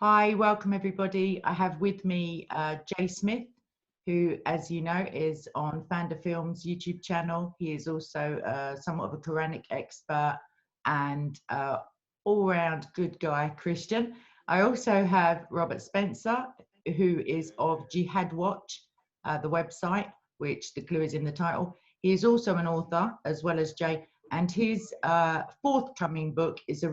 Hi, welcome everybody. I have with me Jay Smith, who, as you know, is on Fanda Films YouTube channel. He is also somewhat of a Quranic expert and all-round good guy Christian. I also have Robert Spencer, who is of Jihad Watch, the website, which the clue is in the title. He is also an author, as well as Jay, and his forthcoming book is a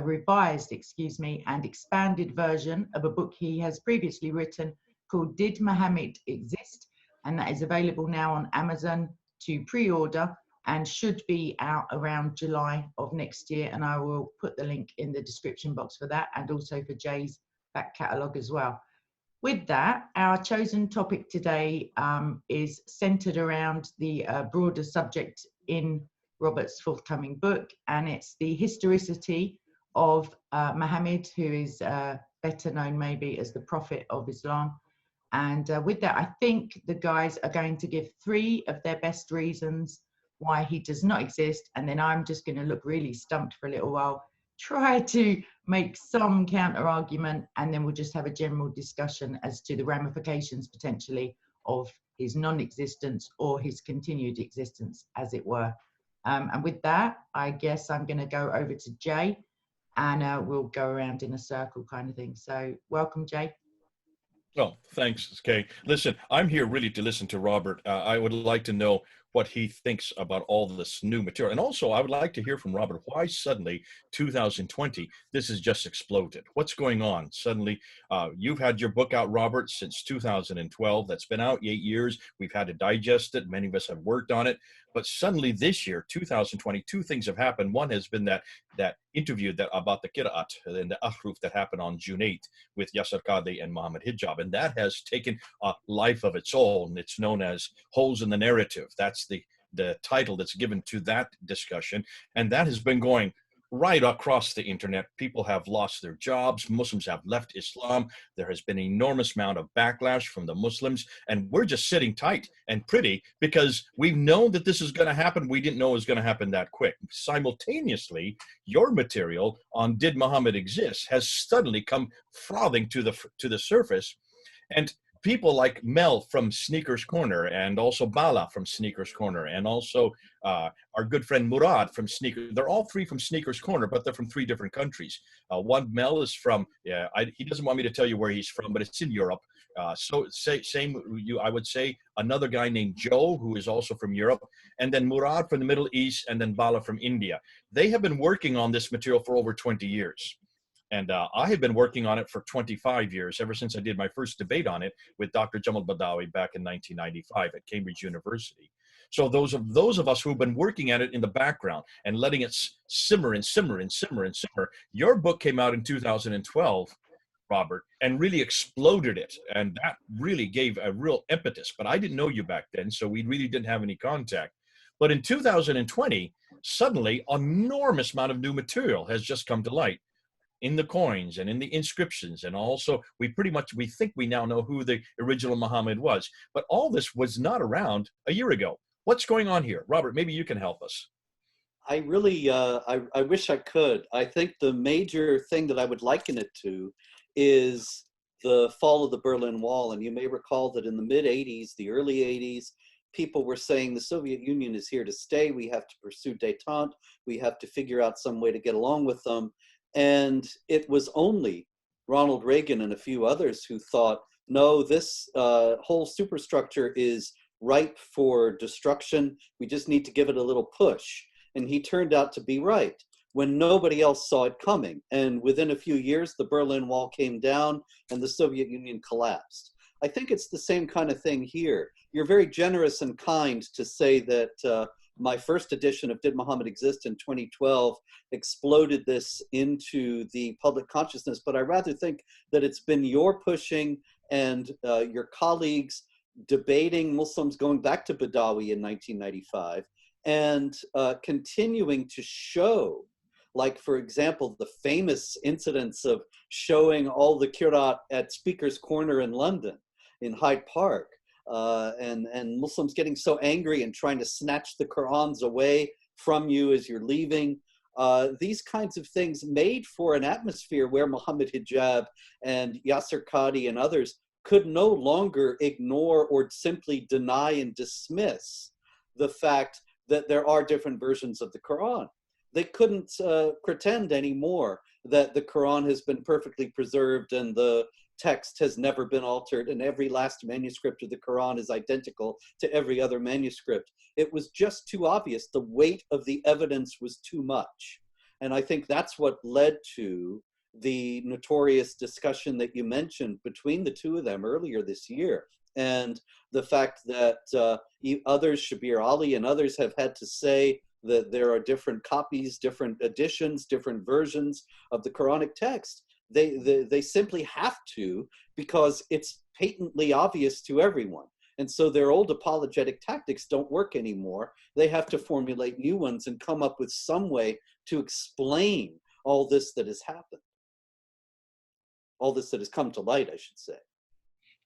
revised, and expanded version of a book he has previously written called Did Mohammed Exist? And that is available now on Amazon to pre-order and should be out around July of next year. And I will put the link in the description box for that, and also for Jay's back catalogue as well. With that, our chosen topic today is centered around the broader subject in Robert's forthcoming book, and it's the historicity of Muhammad, who is better known maybe as the Prophet of Islam. And with that, I think the guys are going to give 3 of their best reasons why he does not exist, and then I'm just going to look really stumped for a little while, try to make some counter argument, and then we'll just have a general discussion as to the ramifications potentially of his non-existence or his continued existence, as it were. And with that, I guess I'm going to go over to Jay, and we'll go around in a circle kind of thing. So welcome, Jay. Oh, thanks, Kay. Listen, I'm here really to listen to Robert. I would like to know what he thinks about all this new material. And also, I would like to hear from Robert why suddenly 2020, this has just exploded. What's going on? Suddenly, you've had your book out, Robert, since 2012. That's been out 8 years. We've had to digest it. Many of us have worked on it. But suddenly this year, 2020, 2 things have happened. One has been that interview about the Qira'at and the Ahruf that happened on June 8th with Yasser Qadhi and Mohammad Hijab. And that has taken a life of its own. It's known as Holes in the Narrative. That's the title that's given to that discussion. And that has been going right across the internet. People have lost their jobs. Muslims have left Islam. There has been an enormous amount of backlash from the Muslims. And we're just sitting tight and pretty because we've known that this is going to happen. We didn't know it was going to happen that quick. Simultaneously, your material on Did Muhammad Exist has suddenly come frothing to the surface. And people like Mel from Sneakers Corner, and also Bala from Sneakers Corner, and also our good friend Murad from Sneakers. They're all 3 from Sneakers Corner, but they're from 3 different countries. One, Mel, is from, he doesn't want me to tell you where he's from, but it's in Europe. I would say another guy named Joe, who is also from Europe, and then Murad from the Middle East, and then Bala from India. They have been working on this material for over 20 years. And I have been working on it for 25 years, ever since I did my first debate on it with Dr. Jamal Badawi back in 1995 at Cambridge University. So those of us who have been working at it in the background and letting it simmer and simmer and simmer and simmer, your book came out in 2012, Robert, and really exploded it. And that really gave a real impetus. But I didn't know you back then, so we really didn't have any contact. But in 2020, suddenly, an enormous amount of new material has just come to light in the coins and in the inscriptions. And also, we think we now know who the original Muhammad was. But all this was not around a year ago. What's going on here? Robert, maybe you can help us. I really, I wish I could. I think the major thing that I would liken it to is the fall of the Berlin Wall. And you may recall that in the mid-'80s, the early '80s, people were saying the Soviet Union is here to stay. We have to pursue détente. We have to figure out some way to get along with them. And it was only Ronald Reagan and a few others who thought, no, this whole superstructure is ripe for destruction. We just need to give it a little push. And he turned out to be right when nobody else saw it coming. And within a few years, the Berlin Wall came down and the Soviet Union collapsed. I think it's the same kind of thing here. You're very generous and kind to say that my first edition of Did Muhammad Exist in 2012 exploded this into the public consciousness, but I rather think that it's been your pushing and your colleagues debating Muslims going back to Badawi in 1995 and continuing to show, like, for example, the famous incidents of showing all the Qur'at at Speaker's Corner in London, in Hyde Park, and Muslims getting so angry and trying to snatch the Qur'ans away from you as you're leaving. these kinds of things made for an atmosphere where Muhammad Hijab and Yasser Qadi and others could no longer ignore or simply deny and dismiss the fact that there are different versions of the Quran. They couldn't pretend anymore that the Quran has been perfectly preserved and the text has never been altered and every last manuscript of the Quran is identical to every other manuscript. It was just too obvious. The weight of the evidence was too much. And I think that's what led to the notorious discussion that you mentioned between the two of them earlier this year. And the fact that others, Shabir Ali and others, have had to say that there are different copies, different editions, different versions of the Quranic text. They simply have to, because it's patently obvious to everyone. And so their old apologetic tactics don't work anymore. They have to formulate new ones and come up with some way to explain all this that has happened. All this that has come to light, I should say.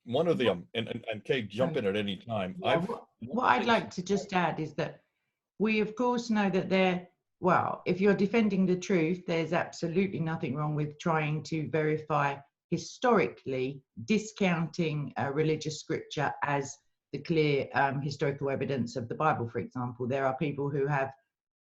One of the, and Kay, jump in at any time. Yeah, what I'd like to just add is that we, of course, know that well, if you're defending the truth, there's absolutely nothing wrong with trying to verify historically, discounting religious scripture as the clear historical evidence of the Bible, for example. There are people who have,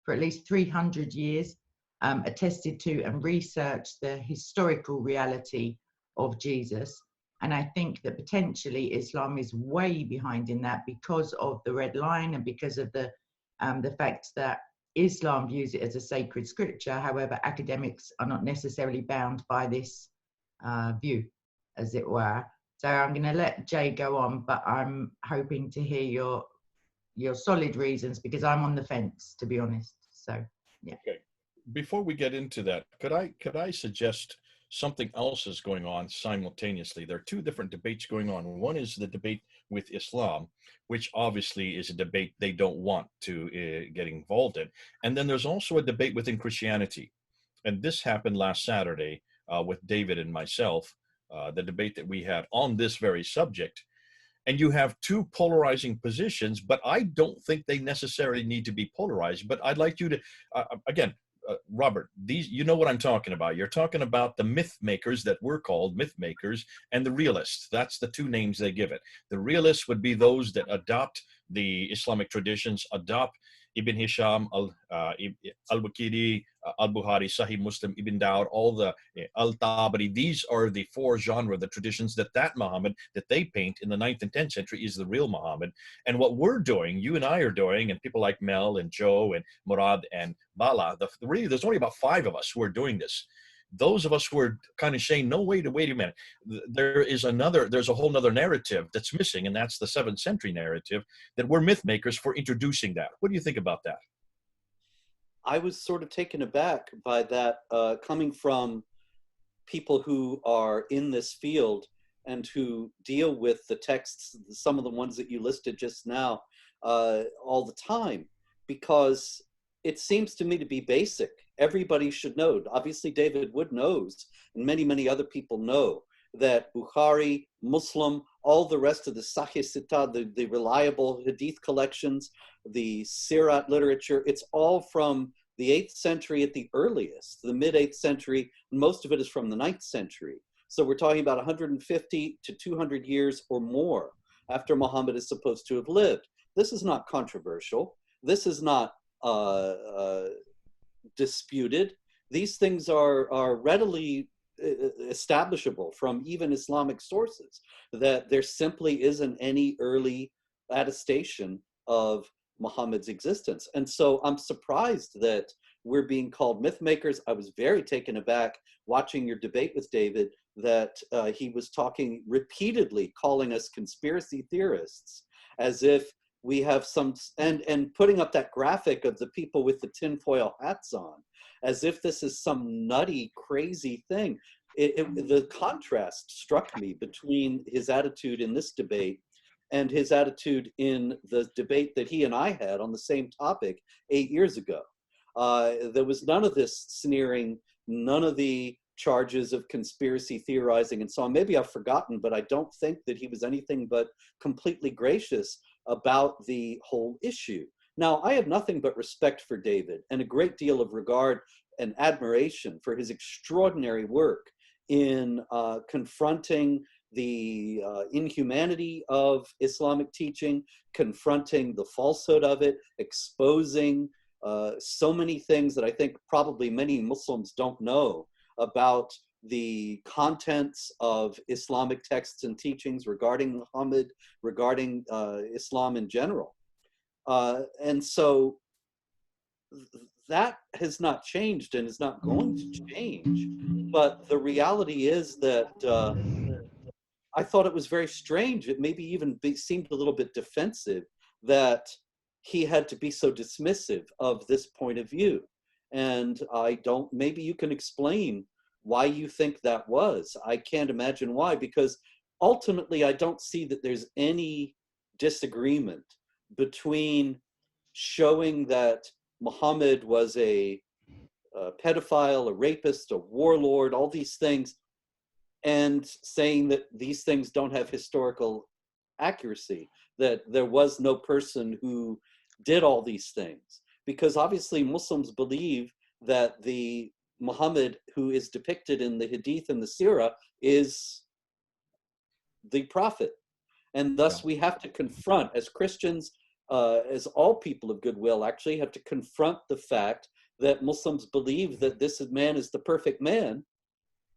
for at least 300 years, attested to and researched the historical reality of Jesus. And I think that potentially Islam is way behind in that because of the red line and because of the fact that Islam views it as a sacred scripture. However, academics are not necessarily bound by this view, as it were. So I'm going to let Jay go on, but I'm hoping to hear your solid reasons, because I'm on the fence, to be honest. So, yeah. Okay. Before we get into that, could I suggest something else is going on simultaneously? There are two different debates going on. One is the debate with Islam, which obviously is a debate they don't want to get involved in. And then there's also a debate within Christianity. And this happened last Saturday with David and myself, the debate that we had on this very subject. And you have two polarizing positions, but I don't think they necessarily need to be polarized. But I'd like you to, again, Robert, you know what I'm talking about. You're talking about the myth makers that we're called myth makers and the realists. That's the two names they give it. The realists would be those that adopt the Islamic traditions, adopt Ibn Hisham, al-Bukhari, al-Bukhari, Sahih Muslim, Ibn Dawud, all the al-Tabari. These are the four genres, the traditions that Muhammad that they paint in the 9th and 10th century is the real Muhammad. And what we're doing, you and I are doing, and people like Mel and Joe and Murad and Bala, really, there's only about 5 of us who are doing this. Those of us who are kind of saying, no, wait a minute, there's a whole nother narrative that's missing, and that's the 7th century narrative, that we're myth makers for introducing that. What do you think about that? I was sort of taken aback by that, coming from people who are in this field and who deal with the texts, some of the ones that you listed just now, all the time, because it seems to me to be basic. Everybody should know. Obviously, David Wood knows, and many, many other people know, that Bukhari, Muslim, all the rest of the Sahih Sittah, the reliable Hadith collections, the Sirat literature, it's all from the 8th century at the earliest, the mid-8th century. Most of it is from the 9th century. So we're talking about 150 to 200 years or more after Muhammad is supposed to have lived. This is not controversial. This is not disputed. These things are readily establishable from even Islamic sources, that there simply isn't any early attestation of Muhammad's existence. And so I'm surprised that we're being called myth makers. I was very taken aback watching your debate with David that he was talking repeatedly, calling us conspiracy theorists, as if we have some, and putting up that graphic of the people with the tinfoil hats on, as if this is some nutty, crazy thing. The contrast struck me between his attitude in this debate and his attitude in the debate that he and I had on the same topic 8 years ago. There was none of this sneering, none of the charges of conspiracy theorizing and so on. Maybe I've forgotten, but I don't think that he was anything but completely gracious about the whole issue. Now, I have nothing but respect for David and a great deal of regard and admiration for his extraordinary work in confronting the inhumanity of Islamic teaching, confronting the falsehood of it, exposing so many things that I think probably many Muslims don't know about the contents of Islamic texts and teachings regarding Muhammad, regarding Islam in general. And so that has not changed and is not going to change. But the reality is that I thought it was very strange. It maybe even seemed a little bit defensive that he had to be so dismissive of this point of view. And maybe you can explain why you think that was. I can't imagine why, because ultimately I don't see that there's any disagreement between showing that Muhammad was a pedophile, a rapist, a warlord, all these things, and saying that these things don't have historical accuracy, that there was no person who did all these things. Because obviously Muslims believe that the Muhammad who is depicted in the Hadith and the Sirah is the prophet. And thus we have to confront, as Christians, as all people of goodwill actually have to confront the fact that Muslims believe that this man is the perfect man,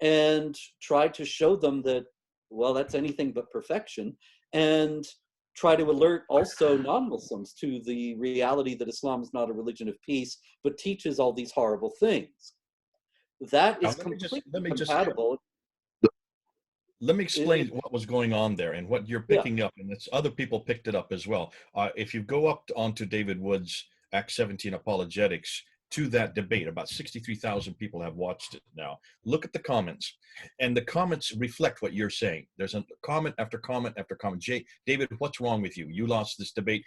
and try to show them that, well, that's anything but perfection, and try to alert also non-Muslims to the reality that Islam is not a religion of peace, but teaches all these horrible things. That is completely compatible. Let me explain what was going on there and what you're picking up, and it's other people picked it up as well. If you go up onto David Wood's Act 17 apologetics, to that debate, about 63,000 people have watched it now. Look at the comments, and the comments reflect what you're saying. There's a comment after comment after comment. David, what's wrong with you? You lost this debate.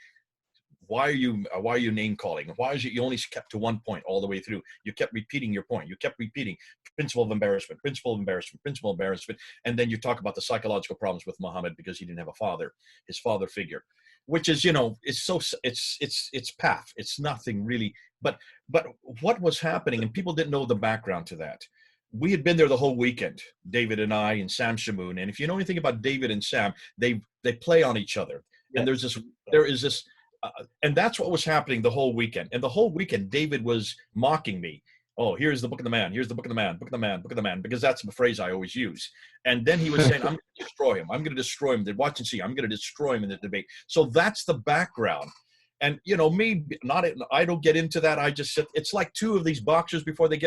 Why are you name calling? Why is it you only kept to one point all the way through? You kept repeating your point. You kept repeating principle of embarrassment, principle of embarrassment, principle of embarrassment, and then you talk about the psychological problems with Muhammad because he didn't have a father, his father figure, which is, it's path. It's nothing really. But what was happening, and people didn't know the background to that. We had been there the whole weekend, David and I and Sam Shamoon. And if you know anything about David and Sam, they play on each other. And there is this. And that's what was happening the whole weekend. And the whole weekend, David was mocking me. Oh, here's the book of the man. Here's the book of the man, book of the man, book of the man, because that's the phrase I always use. And then he was saying, I'm going to destroy him. I'm going to destroy him. Watch and see. I'm going to destroy him in the debate. So that's the background. And, I don't get into that. I just sit. It's like two of these boxers before they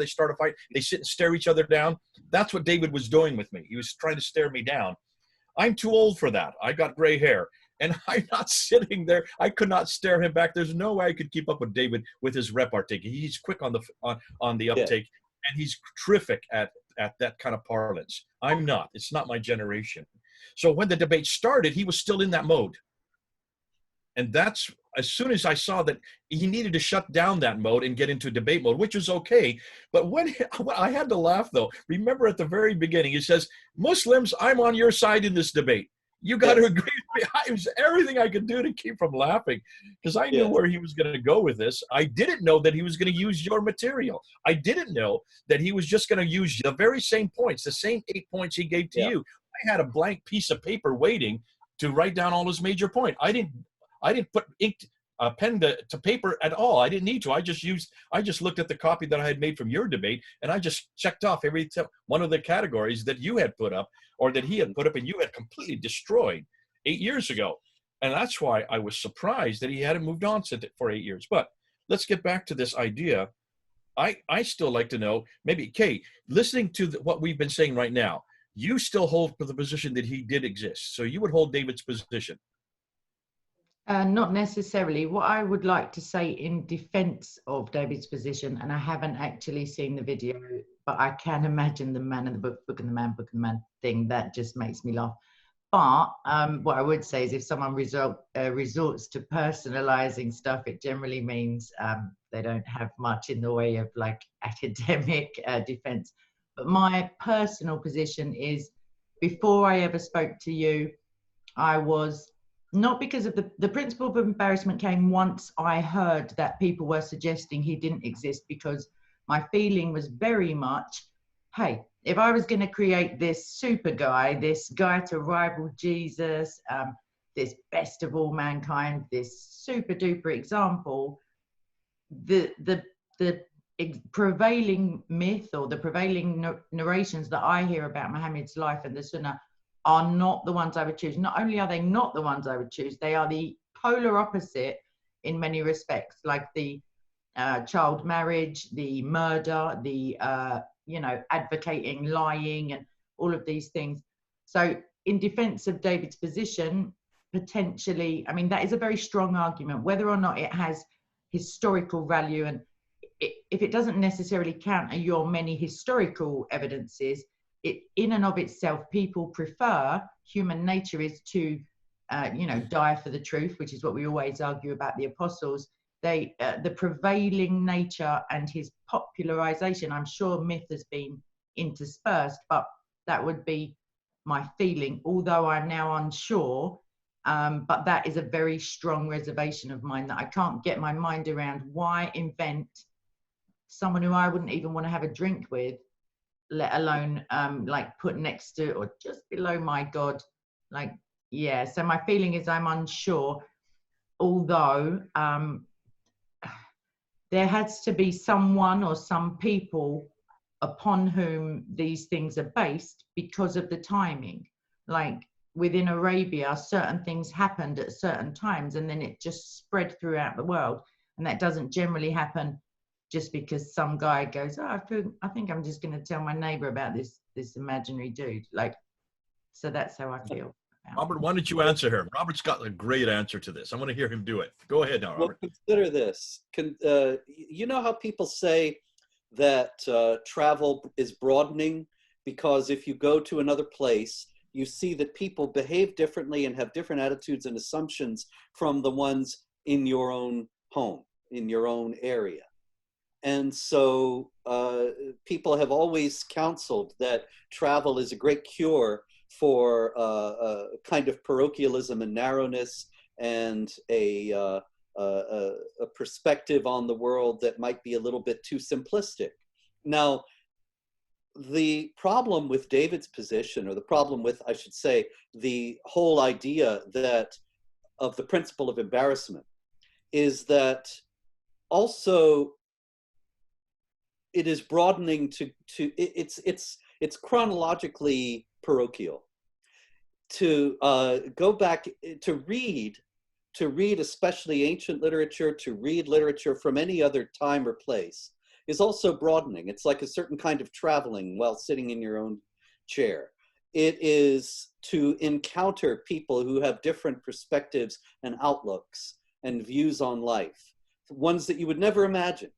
start a fight. They sit and stare each other down. That's what David was doing with me. He was trying to stare me down. I'm too old for that. I got gray hair. And I'm not sitting there. I could not stare him back. There's no way I could keep up with David with his repartee. He's quick on the uptake, and he's terrific at that kind of parlance. I'm not. It's not my generation. So when the debate started, he was still in that mode. And that's, as soon as I saw that he needed to shut down that mode and get into debate mode, which was okay. But when I had to laugh, though. Remember at the very beginning, he says, Muslims, I'm on your side in this debate. You got to agree with me. It was everything I could do to keep from laughing, because I knew where he was going to go with this. I didn't know that he was going to use your material. I didn't know that he was just going to use the very same points, the same 8 points he gave to you. I had a blank piece of paper waiting to write down all his major points. I didn't put pen to paper at all. I didn't need to. I just looked at the copy that I had made from your debate, and I just checked off every one of the categories that you had put up, or that he had put up, and you had completely destroyed 8 years ago. And that's why I was surprised that he hadn't moved on for 8 years. But let's get back to this idea. I still like to know, maybe, Kay, listening to what we've been saying right now, you still hold the position that he did exist. So you would hold David's position. Not necessarily. What I would like to say in defense of David's position, and I haven't actually seen the video, but I can imagine the man in the book of the man, book of the man thing. That just makes me laugh. But what I would say is, if someone resorts to personalizing stuff, it generally means they don't have much in the way of like academic defense. But my personal position is, before I ever spoke to you, I was not because of the principle of embarrassment came once I heard that people were suggesting he didn't exist, because my feeling was very much, hey, if I was going to create this super guy, this guy to rival Jesus, this best of all mankind, this super duper example, the prevailing myth or the prevailing narrations that I hear about Muhammad's life and the Sunnah are not the ones I would choose. Not only are they not the ones I would choose, they are the polar opposite in many respects, like the child marriage, the murder, the advocating lying and all of these things. So in defense of David's position, potentially, I mean, that is a very strong argument. Whether or not it has historical value, and if it doesn't necessarily counter your many historical evidences, it in and of itself, people prefer, human nature is to die for the truth, which is what we always argue about the apostles. They the prevailing nature and his popularization, I'm sure myth has been interspersed, but that would be my feeling, although I'm now unsure. But that is a very strong reservation of mine, that I can't get my mind around. Why invent someone who I wouldn't even want to have a drink with, let alone like put next to or just below my God? Like, yeah, so my feeling is I'm unsure, although there has to be someone or some people upon whom these things are based because of the timing. Like within Arabia, certain things happened at certain times and then it just spread throughout the world. And that doesn't generally happen just because some guy goes, oh, I think I'm just going to tell my neighbor about this imaginary dude. Like, so that's how I feel. Robert, why don't you answer her? Robert's got a great answer to this. I want to hear him do it. Go ahead now, Robert. Well, consider this. You know how people say that travel is broadening? Because if you go to another place, you see that people behave differently and have different attitudes and assumptions from the ones in your own home, in your own area. And so people have always counseled that travel is a great cure for a kind of parochialism and narrowness and a perspective on the world that might be a little bit too simplistic. Now, the problem with David's position, or the problem with, I should say, the whole idea that of the principle of embarrassment, is that also it is broadening it's chronologically parochial. To go back to read especially ancient literature, to read literature from any other time or place, is also broadening. It's like a certain kind of traveling while sitting in your own chair. It is to encounter people who have different perspectives and outlooks and views on life, ones that you would never imagine.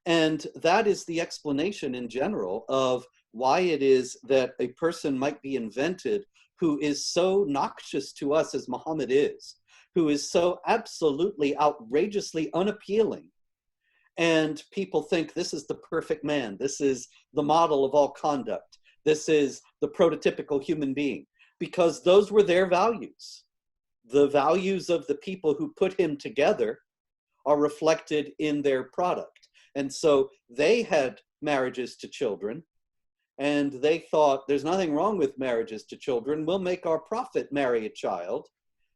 And that is the explanation in general of why it is that a person might be invented who is so noxious to us as Muhammad is, who is so absolutely outrageously unappealing. And people think this is the perfect man. This is the model of all conduct. This is the prototypical human being, because those were their values. The values of the people who put him together are reflected in their product. And so they had marriages to children, and they thought there's nothing wrong with marriages to children. We'll make our prophet marry a child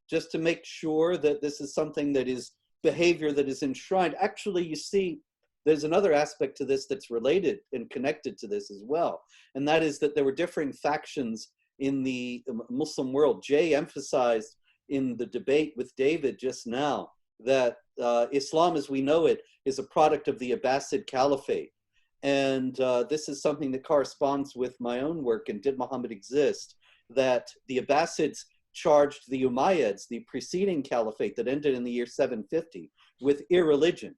just to make sure that this is something that is behavior that is enshrined. Actually, you see, there's another aspect to this that's related and connected to this as well. And that is that there were differing factions in the Muslim world. Jay emphasized in the debate with David just now that Islam as we know it is a product of the Abbasid Caliphate. And this is something that corresponds with my own work in Did Muhammad Exist? That the Abbasids charged the Umayyads, the preceding caliphate that ended in the year 750, with irreligion,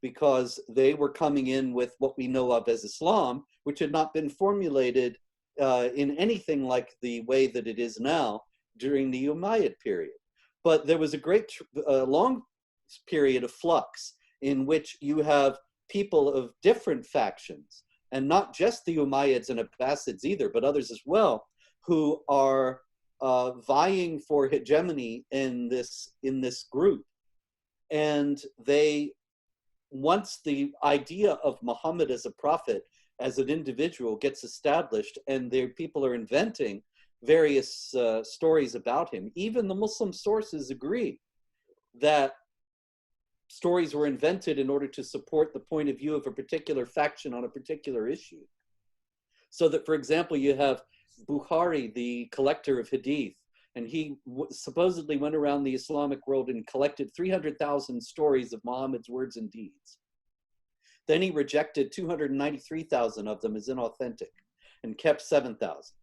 because they were coming in with what we know of as Islam, which had not been formulated in anything like the way that it is now during the Umayyad period. But there was a great long period of flux in which you have people of different factions, and not just the Umayyads and Abbasids either, but others as well, who are vying for hegemony in this group. And once the idea of Muhammad as a prophet, as an individual, gets established, and people are inventing various stories about him, even the Muslim sources agree that stories were invented in order to support the point of view of a particular faction on a particular issue. So that, for example, you have Bukhari, the collector of hadith, and he supposedly went around the Islamic world and collected 300,000 stories of Muhammad's words and deeds. Then he rejected 293,000 of them as inauthentic and kept 7,000.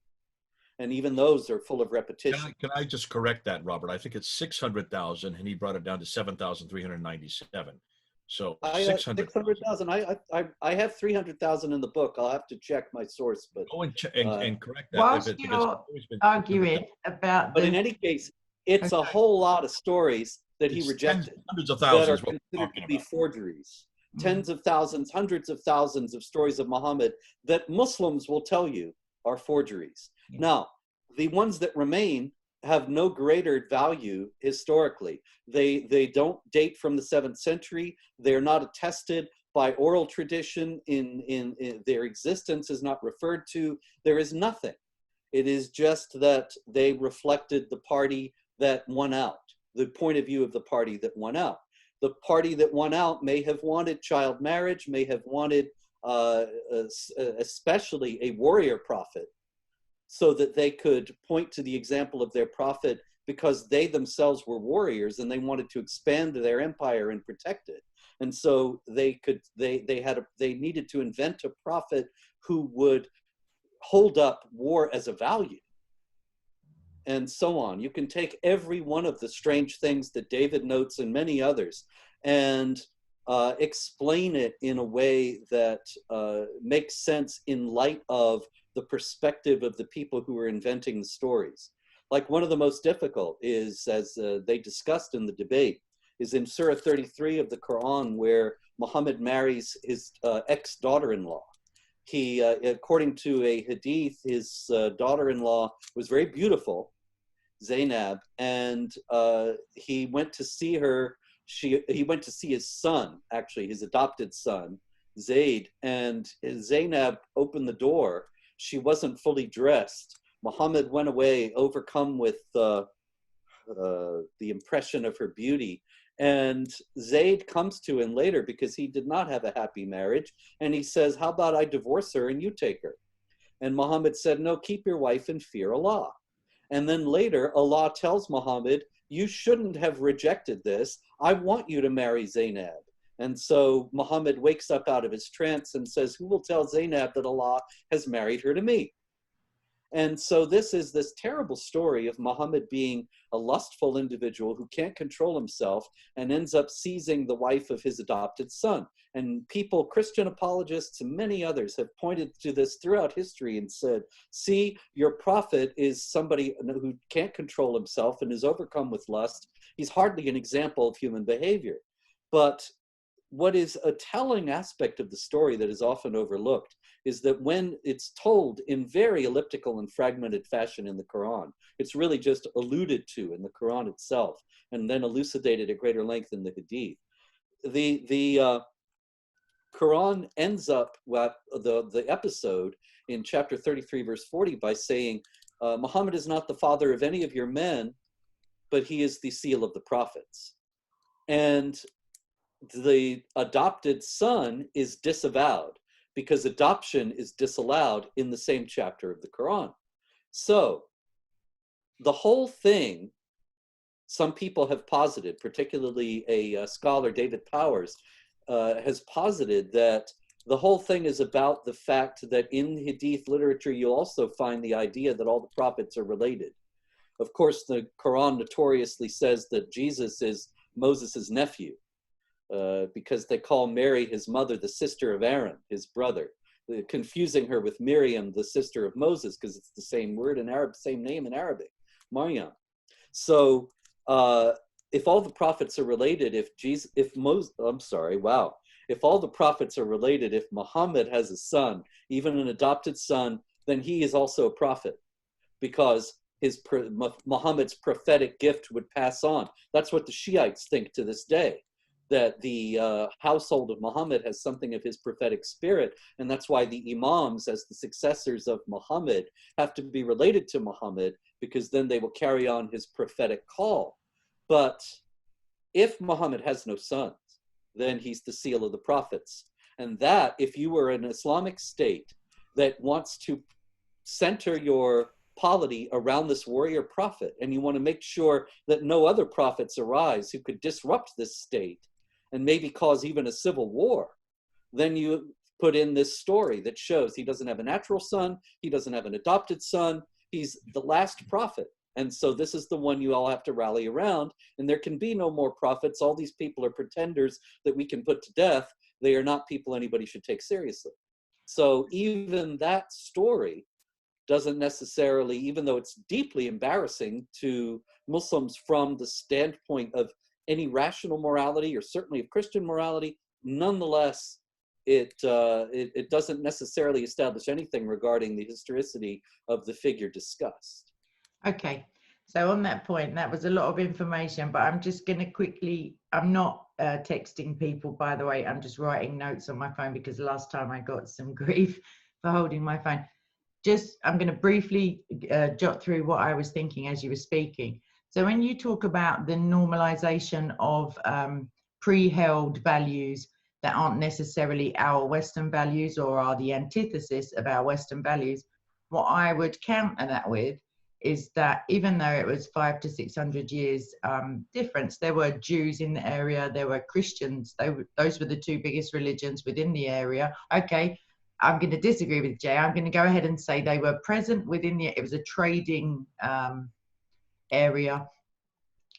And even those are full of repetition. Can I just correct that, Robert? I think it's 600,000, and he brought it down to 7,397. So 600,000. I have 300,000 in the book. I'll have to check my source, but go and correct that. Whilst you're arguing about, but in any case, it's a whole lot of stories that he rejected, hundreds of thousands that are considered to be forgeries. Tens of thousands, hundreds of thousands of stories of Muhammad that Muslims will tell you are forgeries. Now, the ones that remain have no greater value historically. They don't date from the 7th century. They're not attested by oral tradition. In their existence is not referred to. There is nothing. It is just that they reflected the party that won out, the point of view of the party that won out. The party that won out may have wanted child marriage, may have wanted especially a warrior prophet, so that they could point to the example of their prophet, because they themselves were warriors and they wanted to expand their empire and protect it. And so they needed to invent a prophet who would hold up war as a value, and so on. You can take every one of the strange things that David notes and many others and explain it in a way that makes sense in light of the perspective of the people who were inventing the stories. Like, one of the most difficult is, as they discussed in the debate, is in Surah 33 of the Quran, where Muhammad marries his ex-daughter-in-law. He, according to a hadith, his daughter-in-law was very beautiful, Zainab, and he went to see her. He went to see his son, actually, his adopted son, Zaid, and Zainab opened the door. She wasn't fully dressed. Muhammad went away, overcome with the impression of her beauty. And Zaid comes to him later, because he did not have a happy marriage. And he says, how about I divorce her and you take her? And Muhammad said, no, keep your wife and fear Allah. And then later, Allah tells Muhammad, you shouldn't have rejected this. I want you to marry Zainab. And so Muhammad wakes up out of his trance and says, who will tell Zainab that Allah has married her to me? And so this is this terrible story of Muhammad being a lustful individual who can't control himself and ends up seizing the wife of his adopted son. And people, Christian apologists and many others, have pointed to this throughout history and said, see, your prophet is somebody who can't control himself and is overcome with lust. He's hardly an example of human behavior. But what is a telling aspect of the story that is often overlooked is that when it's told in very elliptical and fragmented fashion in the Quran, it's really just alluded to in the Quran itself and then elucidated at greater length in the Hadith. The Quran ends up with the episode in chapter 33, verse 40 by saying, Muhammad is not the father of any of your men, but he is the seal of the prophets. And the adopted son is disavowed, because adoption is disallowed in the same chapter of the Quran. So the whole thing, some people have posited, particularly a scholar, David Powers, has posited that the whole thing is about the fact that in Hadith literature, you'll also find the idea that all the prophets are related. Of course, the Quran notoriously says that Jesus is Moses' nephew, because they call Mary, his mother, the sister of Aaron, his brother, confusing her with Miriam, the sister of Moses, because it's the same word in Arab, same name in Arabic, Maryam. So if all the prophets are related, if all the prophets are related, if Muhammad has a son, even an adopted son, then he is also a prophet, because Muhammad's prophetic gift would pass on. That's what the Shiites think to this day, that the household of Muhammad has something of his prophetic spirit, and that's why the imams, as the successors of Muhammad, have to be related to Muhammad, because then they will carry on his prophetic call. But if Muhammad has no sons, then he's the seal of the prophets. And that, if you were an Islamic state that wants to center your polity around this warrior prophet, and you want to make sure that no other prophets arise who could disrupt this state and maybe cause even a civil war, then you put in this story that shows he doesn't have a natural son, he doesn't have an adopted son, he's the last prophet. And so this is the one you all have to rally around, and there can be no more prophets. All these people are pretenders that we can put to death. They are not people anybody should take seriously. So even that story doesn't necessarily, even though it's deeply embarrassing to Muslims from the standpoint of any rational morality, or certainly of Christian morality, nonetheless, it doesn't necessarily establish anything regarding the historicity of the figure discussed. Okay, so on that point, that was a lot of information, but I'm just going to quickly, I'm not texting people, by the way, I'm just writing notes on my phone, because last time I got some grief for holding my phone. I'm going to briefly jot through what I was thinking as you were speaking. So when you talk about the normalization of pre-held values that aren't necessarily our Western values, or are the antithesis of our Western values, what I would counter that with is that even though it was 500 to 600 years difference, there were Jews in the area, there were Christians, those were the two biggest religions within the area. Okay, I'm going to disagree with Jay. I'm going to go ahead and say they were present within it was a trading area.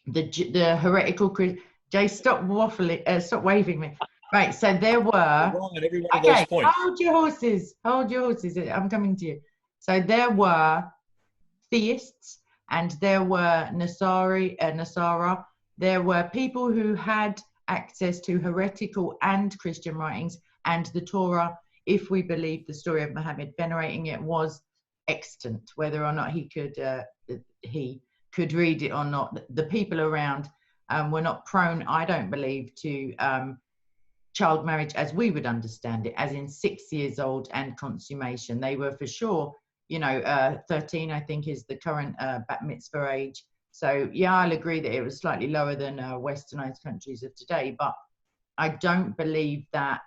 The heretical, Jay, stop waffling, stop waving me. Right, so there were, okay, hold your horses, I'm coming to you. So there were theists, and there were Nasara, there were people who had access to heretical and Christian writings, and the Torah, if we believe the story of Muhammad, venerating it was extant, whether or not he could read it or not. The people around were not prone, I don't believe, to child marriage as we would understand it, as in 6 years old and consummation. They were for sure, 13, I think, is the current bat mitzvah age. So yeah, I'll agree that it was slightly lower than westernized countries of today, but I don't believe that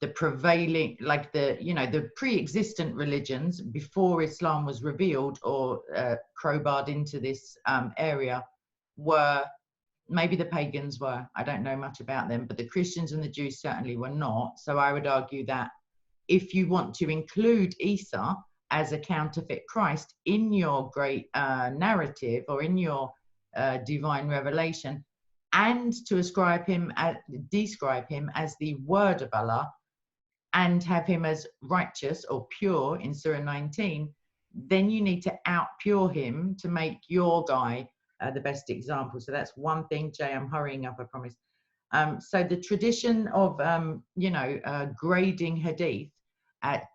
the prevailing, like the pre-existent religions before Islam was revealed or crowbarred into this area were, maybe the pagans were, I don't know much about them, but the Christians and the Jews certainly were not. So I would argue that if you want to include Isa as a counterfeit Christ in your great narrative, or in your divine revelation, and to describe him as the word of Allah, and have him as righteous or pure in Surah 19, then you need to out-pure him to make your guy the best example. So that's one thing. Jay, I'm hurrying up, I promise. So the tradition of, grading hadith,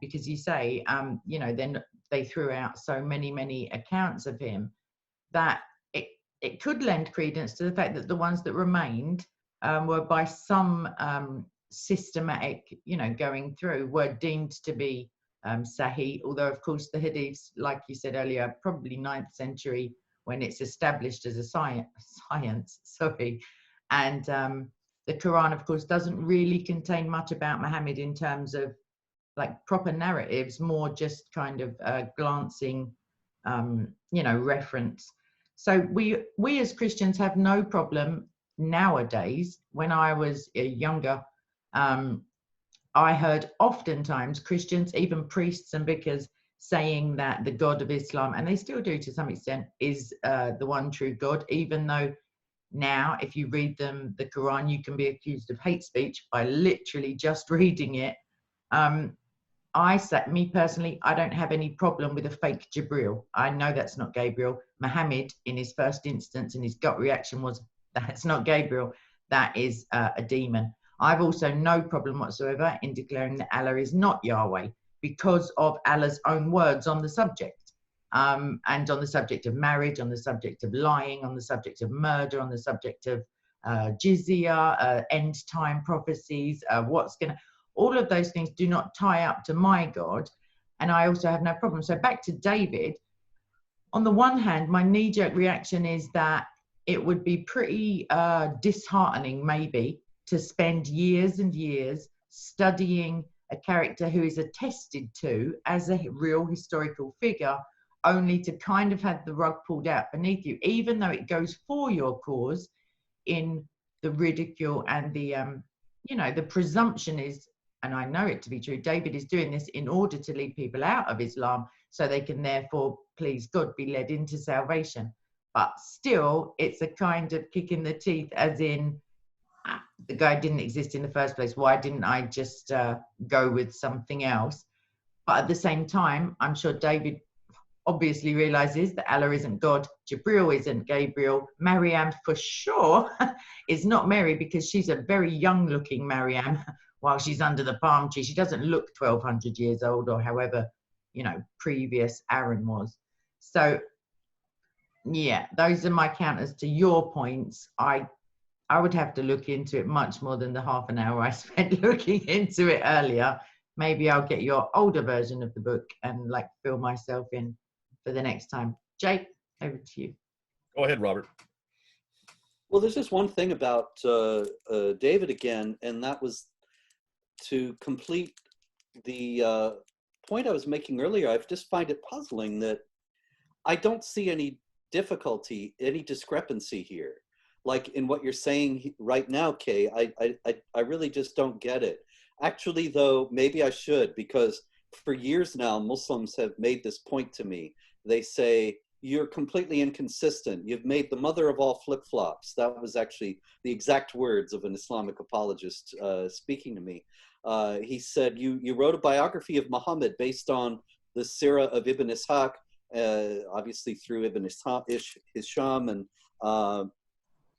because you say, then they threw out so many accounts of him, that it could lend credence to the fact that the ones that remained were by some systematic, going through, were deemed to be sahih, although of course the hadiths, like you said earlier, probably 9th century when it's established as a science, sorry. And the Quran, of course, doesn't really contain much about Muhammad in terms of like proper narratives, more just kind of glancing, reference. So we as Christians have no problem nowadays. When I was younger, I heard oftentimes Christians, even priests and vicars, saying that the God of Islam, and they still do to some extent, is the one true God, even though now, if you read the Quran, you can be accused of hate speech by literally just reading it. Me personally, I don't have any problem with a fake Jibril. I know that's not Gabriel. Muhammad, in his first instance, and his gut reaction was, that's not Gabriel, that is a demon. I've also no problem whatsoever in declaring that Allah is not Yahweh, because of Allah's own words on the subject. and on the subject of marriage, on the subject of lying, on the subject of murder, on the subject of jizya, end time prophecies, all of those things do not tie up to my God, and I also have no problem. So back to David. On the one hand, my knee-jerk reaction is that it would be pretty disheartening, maybe, to spend years and years studying a character who is attested to as a real historical figure, only to kind of have the rug pulled out beneath you, even though it goes for your cause in the ridicule and the, the presumption is, and I know it to be true, David is doing this in order to lead people out of Islam so they can therefore, please God, be led into salvation. But still, it's a kind of kick in the teeth, as in, the guy didn't exist in the first place. Why didn't I just go with something else? But at the same time, I'm sure David obviously realizes that Allah isn't God, Jibril isn't Gabriel, Maryam for sure is not Mary, because she's a very young looking Maryam while she's under the palm tree. She doesn't look 1200 years old, or however, previous Aaron was. So yeah, those are my counters to your points. I would have to look into it much more than the half an hour I spent looking into it earlier. Maybe I'll get your older version of the book and fill myself in for the next time. Jake, over to you. Go ahead, Robert. Well, there's just one thing about David again, and that was to complete the point I was making earlier. I just find it puzzling that I don't see any difficulty, any discrepancy here. Like in what you're saying right now, Kay, I really just don't get it. Actually, though, maybe I should, because for years now, Muslims have made this point to me. They say, you're completely inconsistent. You've made the mother of all flip-flops. That was actually the exact words of an Islamic apologist speaking to me. He said, you wrote a biography of Muhammad based on the Sirah of Ibn Ishaq, obviously through Ibn Hisham and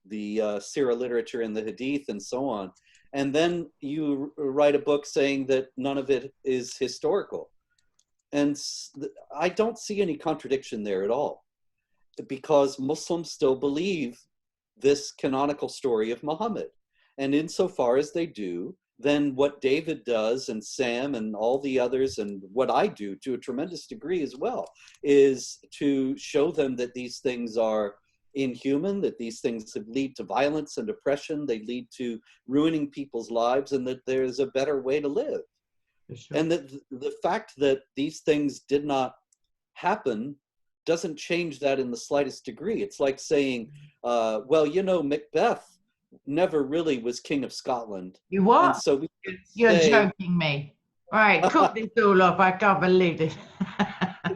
the Sirah literature and the Hadith and so on. And then you write a book saying that none of it is historical. And I don't see any contradiction there at all, because Muslims still believe this canonical story of Muhammad. And insofar as they do, then what David does and Sam and all the others, and what I do to a tremendous degree as well, is to show them that these things are inhuman, that these things lead to violence and oppression, they lead to ruining people's lives, and that there's a better way to live. Sure. And that the fact that these things did not happen doesn't change that in the slightest degree. It's like saying, well, Macbeth never really was king of Scotland. You what? And so You're joking me. All right, cut this all off. I can't believe it.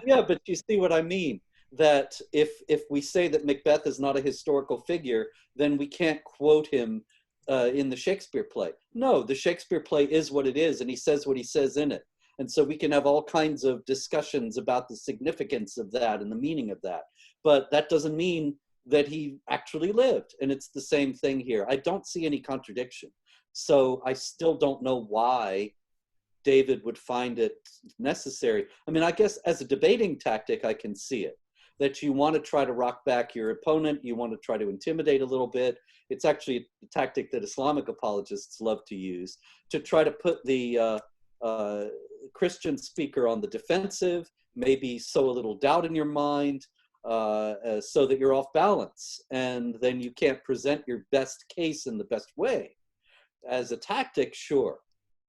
Yeah, but you see what I mean? That if we say that Macbeth is not a historical figure, then we can't quote him in the Shakespeare play. No, the Shakespeare play is what it is, and he says what he says in it. And so we can have all kinds of discussions about the significance of that and the meaning of that. But that doesn't mean that he actually lived. And it's the same thing here. I don't see any contradiction. So I still don't know why David would find it necessary. I mean, I guess as a debating tactic, I can see it. That you want to try to rock back your opponent, you want to try to intimidate a little bit. It's actually a tactic that Islamic apologists love to use, to try to put the Christian speaker on the defensive, maybe sow a little doubt in your mind, so that you're off balance, and then you can't present your best case in the best way. As a tactic, sure,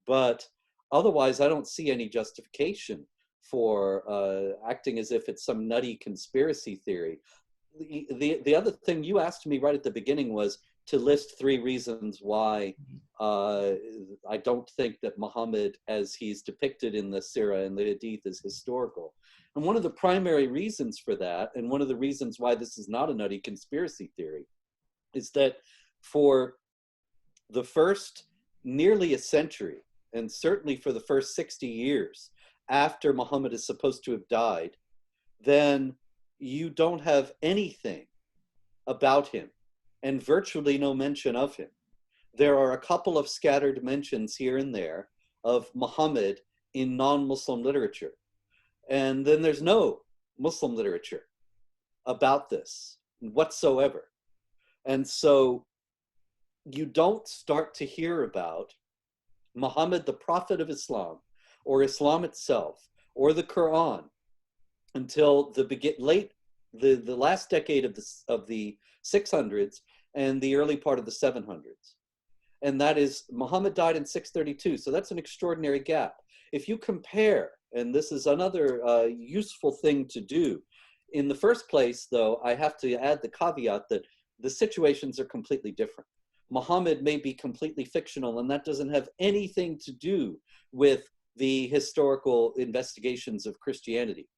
but otherwise I don't see any justification for acting as if it's some nutty conspiracy theory. The other thing you asked me right at the beginning was to list 3 reasons why I don't think that Muhammad, as he's depicted in the Sirah and the Hadith, is historical. And one of the primary reasons for that, and one of the reasons why this is not a nutty conspiracy theory, is that for the first nearly a century, and certainly for the first 60 years, after Muhammad is supposed to have died, then you don't have anything about him and virtually no mention of him. There are a couple of scattered mentions here and there of Muhammad in non-Muslim literature. And then there's no Muslim literature about this whatsoever. And so you don't start to hear about Muhammad, the prophet of Islam, or Islam itself, or the Quran, until the last decade of the 600s and the early part of the 700s. And that is, Muhammad died in 632, so that's an extraordinary gap. If you compare, and this is another useful thing to do, in the first place, though, I have to add the caveat that the situations are completely different. Muhammad may be completely fictional, and that doesn't have anything to do with the historical investigations of Christianity.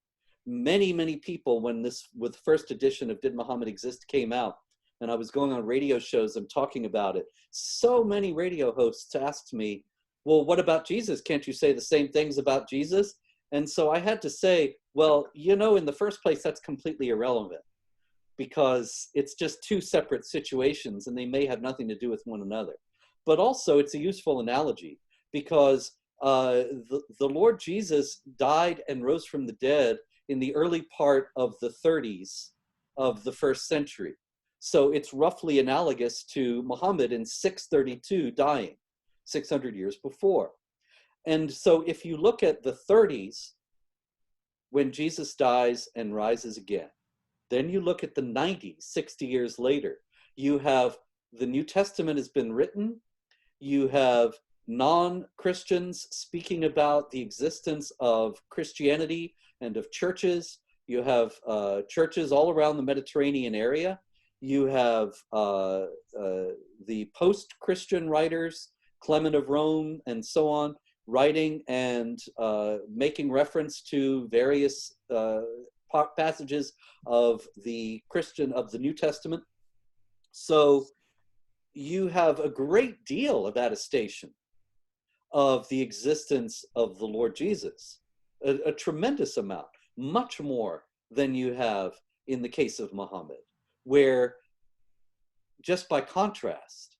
Many, many people, when with first edition of Did Muhammad Exist came out, and I was going on radio shows and talking about it, so many radio hosts asked me, well, what about Jesus? Can't you say the same things about Jesus? And so I had to say, well, you know, in the first place, that's completely irrelevant, because it's just two separate situations and they may have nothing to do with one another. But also it's a useful analogy, because the Lord Jesus died and rose from the dead in the early part of the 30s of the first century. So it's roughly analogous to Muhammad in 632 dying, 600 years before. And so if you look at the 30s, when Jesus dies and rises again, then you look at the 90s, 60 years later, you have the New Testament has been written, you have non-Christians speaking about the existence of Christianity and of churches, you have churches all around the Mediterranean area, you have the post-Christian writers, Clement of Rome and so on, writing and making reference to various passages of the New Testament. So you have a great deal of attestation of the existence of the Lord Jesus, a tremendous amount, much more than you have in the case of Muhammad, where, just by contrast,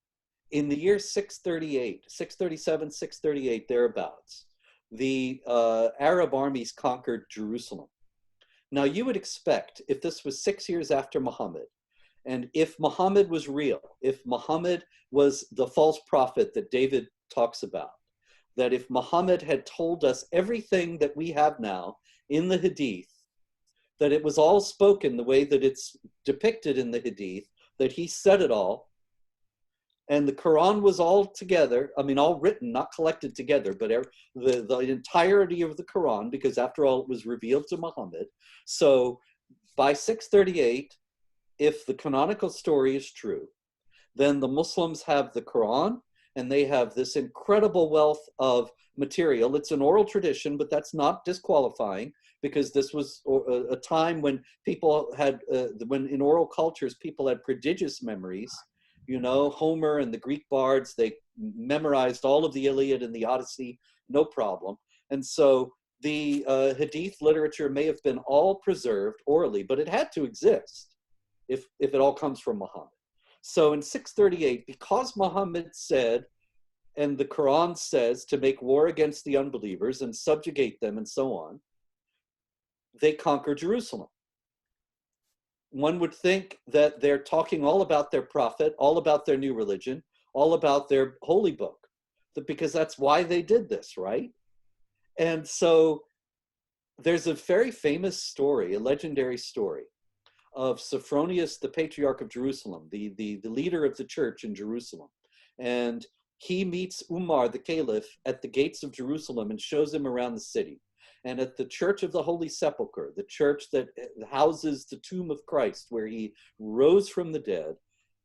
in the year 638, 637, 638, thereabouts, the Arab armies conquered Jerusalem. Now, you would expect, if this was 6 years after Muhammad, and if Muhammad was real, if Muhammad was the false prophet that David talks about, that if Muhammad had told us everything that we have now in the Hadith, that it was all spoken the way that it's depicted in the Hadith, that he said it all, and the Quran was all together, I mean, all written, not collected together, but the entirety of the Quran, because after all, it was revealed to Muhammad. So by 638, if the canonical story is true, then the Muslims have the Quran, and they have this incredible wealth of material. It's an oral tradition, but that's not disqualifying, because this was a time when people had, when in oral cultures, people had prodigious memories. You know, Homer and the Greek bards, they memorized all of the Iliad and the Odyssey, no problem. And so the Hadith literature may have been all preserved orally, but it had to exist if it all comes from Muhammad. So in 638, because Muhammad said, and the Quran says, to make war against the unbelievers and subjugate them and so on, they conquer Jerusalem. One would think that they're talking all about their prophet, all about their new religion, all about their holy book, because that's why they did this, right? And so there's a very famous story, a legendary story, of Sophronius, the Patriarch of Jerusalem, the leader of the church in Jerusalem. And he meets Umar, the Caliph, at the gates of Jerusalem and shows him around the city. And at the Church of the Holy Sepulchre, the church that houses the tomb of Christ, where he rose from the dead,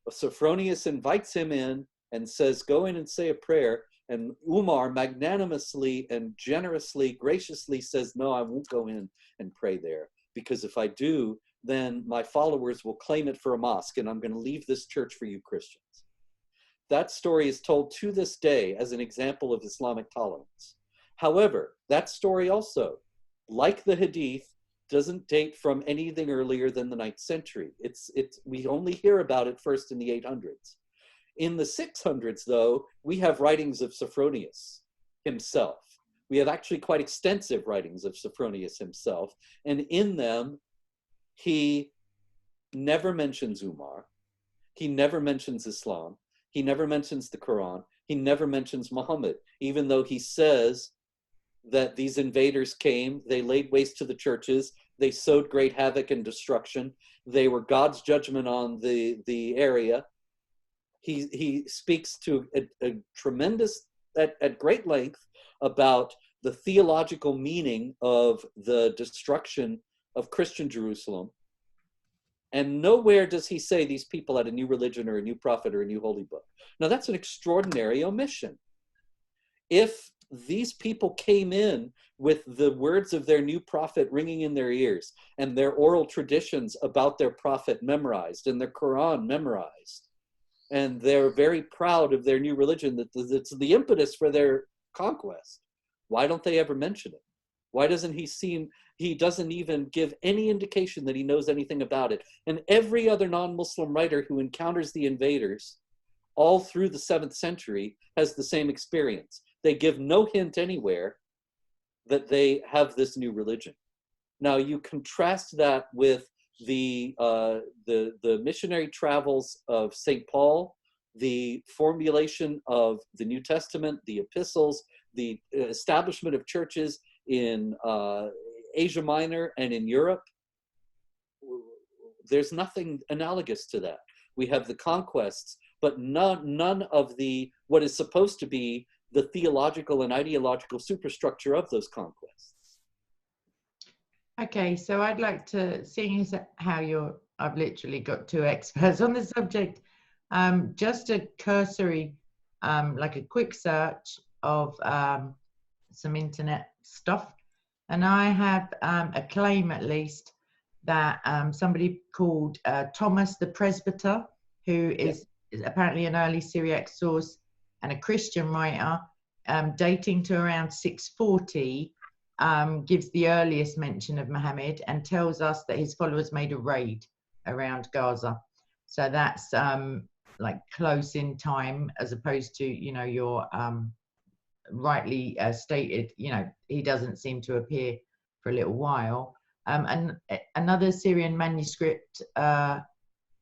Sophronius invites him in and says, go in and say a prayer. And Umar magnanimously and generously, graciously says, no, I won't go in and pray there, because if I do, then my followers will claim it for a mosque, and I'm going to leave this church for you Christians. That story is told to this day as an example of Islamic tolerance. However, that story also, like the Hadith, doesn't date from anything earlier than the 9th century. We only hear about it first in the 800s. In the 600s, though, we have writings of Sophronius himself. We have actually quite extensive writings of Sophronius himself, and in them, he never mentions Umar. He never mentions Islam. He never mentions the Quran. He never mentions Muhammad, even though he says that these invaders came, they laid waste to the churches, they sowed great havoc and destruction, they were God's judgment on the area. He speaks to a tremendous, at great length, about the theological meaning of the destruction of Christian Jerusalem. And nowhere does he say these people had a new religion or a new prophet or a new holy book. Now, that's an extraordinary omission. If these people came in with the words of their new prophet ringing in their ears and their oral traditions about their prophet memorized and their Quran memorized, and they're very proud of their new religion, that it's the impetus for their conquest, why don't they ever mention it? Why doesn't he doesn't even give any indication that he knows anything about it? And every other non-Muslim writer who encounters the invaders all through the 7th century has the same experience. They give no hint anywhere that they have this new religion. Now you contrast that with the missionary travels of St. Paul, the formulation of the New Testament, the epistles, the establishment of churches in Asia Minor and in Europe. There's nothing analogous to that. We have the conquests, but none of the what is supposed to be the theological and ideological superstructure of those conquests. Okay, so I'd like to, seeing as how I've literally got 2 experts on the subject, just a cursory, like a quick search of some internet stuff. And I have a claim, at least, that somebody called Thomas the Presbyter, who is apparently an early Syriac source and a Christian writer, dating to around 640, gives the earliest mention of Muhammad and tells us that his followers made a raid around Gaza. So that's like close in time, as opposed to, you know, your rightly stated, you know, he doesn't seem to appear for a little while. And another Syrian manuscript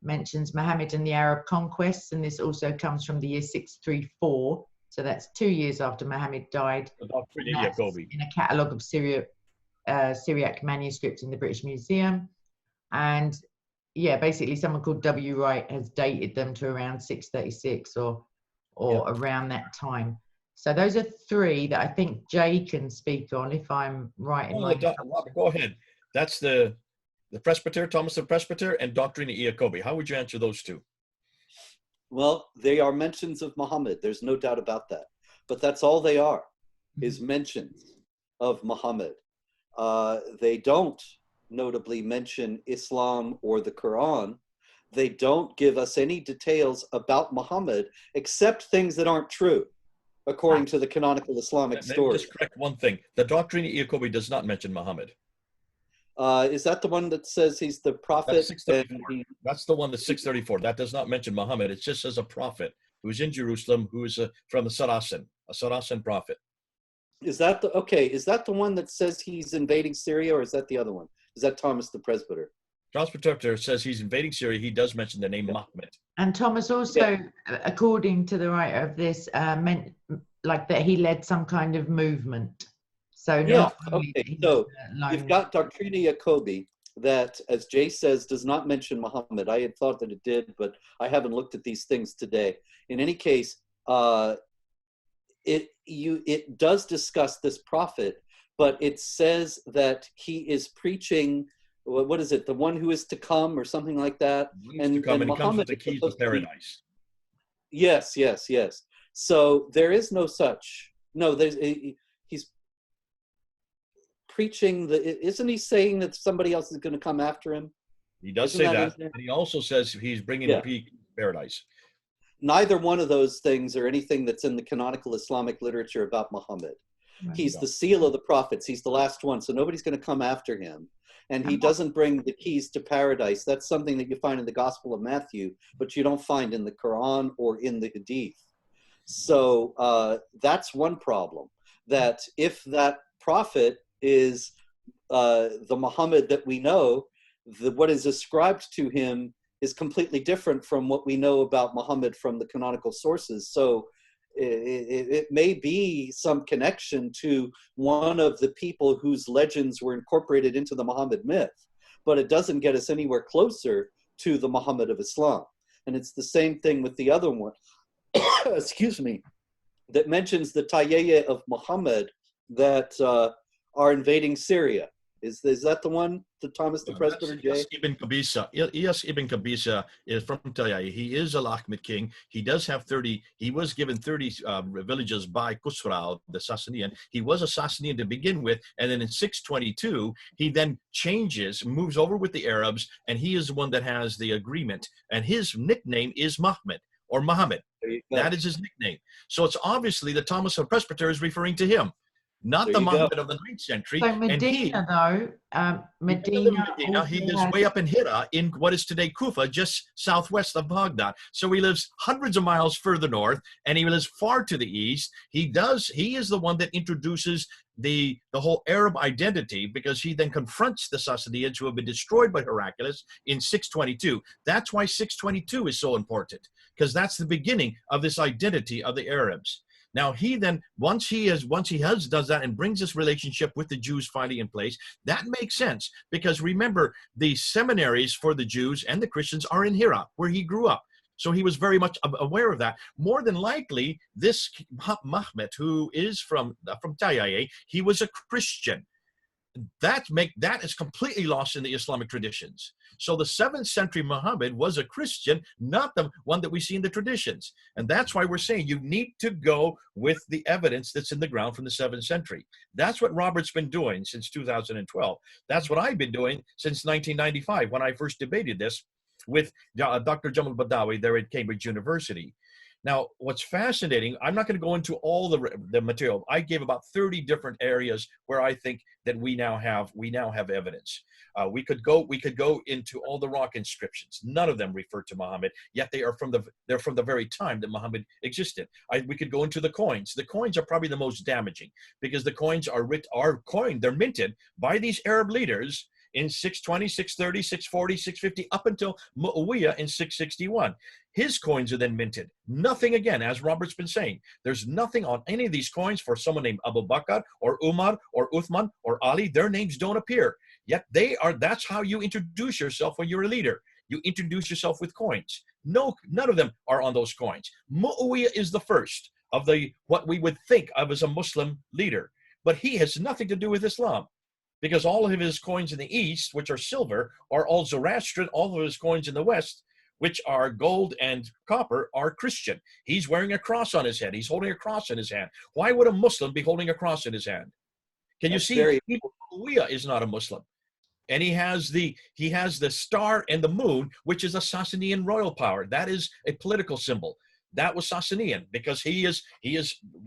mentions Muhammad and the Arab conquests, and this also comes from the year 634. So that's 2 years after Muhammad died. In a catalogue of Syriac manuscripts in the British Museum. And yeah, basically someone called W. Wright has dated them to around 636 or around that time. So those are 3 that I think Jay can speak on, if I'm right in my... Robert, go ahead. That's the presbyter, Thomas the Presbyter, and Doctrina Iacobi. How would you answer those 2? Well, they are mentions of Muhammad. There's no doubt about that. But that's all they are, is mentions of Muhammad. They don't notably mention Islam or the Quran. They don't give us any details about Muhammad, except things that aren't true, according to the canonical Islamic story. Just correct one thing. The Doctrina Iacobi does not mention Muhammad. Is that the one that says he's the prophet? That's the one that's 634. That does not mention Muhammad. It just says a prophet who is in Jerusalem, who is from the Saracen, a Saracen prophet. Is that the one that says he's invading Syria, or is that the other one? Is that Thomas the Presbyter? Thomas the Presbyter says he's invading Syria. He does mention the name Muhammad. And Thomas also, according to the writer of this, meant like that he led some kind of movement. So so you've got Doctrina Iacobi that, as Jay says, does not mention Muhammad. I had thought that it did, but I haven't looked at these things today. In any case, it does discuss this prophet, but it says that he is preaching, what is it, the one who is to come, or something like that. And he comes with the keys of paradise. Yes. So there is no such. No, he's preaching isn't he saying that somebody else is going to come after him? He does say that, and he also says he's bringing the keys of paradise. Neither one of those things are anything that's in the canonical Islamic literature about Muhammad. He's the seal of the prophets. He's the last one, so nobody's going to come after him. And he doesn't bring the keys to paradise. That's something that you find in the Gospel of Matthew, but you don't find in the Quran or in the Hadith. So that's one problem, that if that prophet is the Muhammad that we know, what is ascribed to him is completely different from what we know about Muhammad from the canonical sources. So it may be some connection to one of the people whose legends were incorporated into the Muhammad myth, but it doesn't get us anywhere closer to the Muhammad of Islam. And it's the same thing with the other one, excuse me, that mentions the Tayyeh of Muhammad that are invading Syria. Is that the one, the Thomas the Presbyter J? Iyas ibn Qabisa. Iyas ibn Qabisa is from Tayyeh. He is a Lakhmid king. He does have 30, he was given 30 villages by Khusrau, the Sassanian. He was a Sassanian to begin with, and then in 622, he then changes, moves over with the Arabs, and he is the one that has the agreement. And his nickname is Muhammad, or Muhammad. That is his nickname. So it's obviously that Thomas the Presbyter is referring to him, not the Muhammad of the 9th century. So Medina, Medina, he lives way up in Hira, in what is today Kufa, just southwest of Baghdad. So he lives hundreds of miles further north, and he lives far to the east. He is the one that introduces the whole Arab identity, because he then confronts the Sassanians who have been destroyed by Heraclius in 622. That's why 622 is so important, because that's the beginning of this identity of the Arabs. Now he then, once he does that and brings this relationship with the Jews finally in place, that makes sense, because remember, the seminaries for the Jews and the Christians are in Hira, where he grew up. So he was very much aware of that. More than likely, this Muhammad, who is from Tayyeh, he was a Christian. That is completely lost in the Islamic traditions. So the 7th century Muhammad was a Christian, not the one that we see in the traditions. And that's why we're saying you need to go with the evidence that's in the ground from the 7th century. That's what Robert's been doing since 2012. That's what I've been doing since 1995, when I first debated this with Dr. Jamal Badawi there at Cambridge University. Now, what's fascinating, I'm not going to go into all the material. I gave about 30 different areas where I think that we now have evidence. We could go into all the rock inscriptions. None of them refer to Muhammad, yet they're from the very time that Muhammad existed. We could go into the coins. The coins are probably the most damaging, because the coins they're minted by these Arab leaders in 620, 630, 640, 650, up until Muawiyah in 661. His coins are then minted. Nothing, again, as Robert's been saying, there's nothing on any of these coins for someone named Abu Bakr or Umar or Uthman or Ali. Their names don't appear. Yet that's how you introduce yourself when you're a leader. You introduce yourself with coins. No, none of them are on those coins. Muawiyah is the first of what we would think of as a Muslim leader, but he has nothing to do with Islam, because all of his coins in the east, which are silver, are all Zoroastrian. All of his coins in the west, which are gold and copper, are Christian. He's wearing a cross on his head. He's holding a cross in his hand. Why would a Muslim be holding a cross in his hand? Can you see? Muawiyah is not a Muslim. And he has the star and the moon, which is a Sassanian royal power. That is a political symbol. That was Sassanian, because he is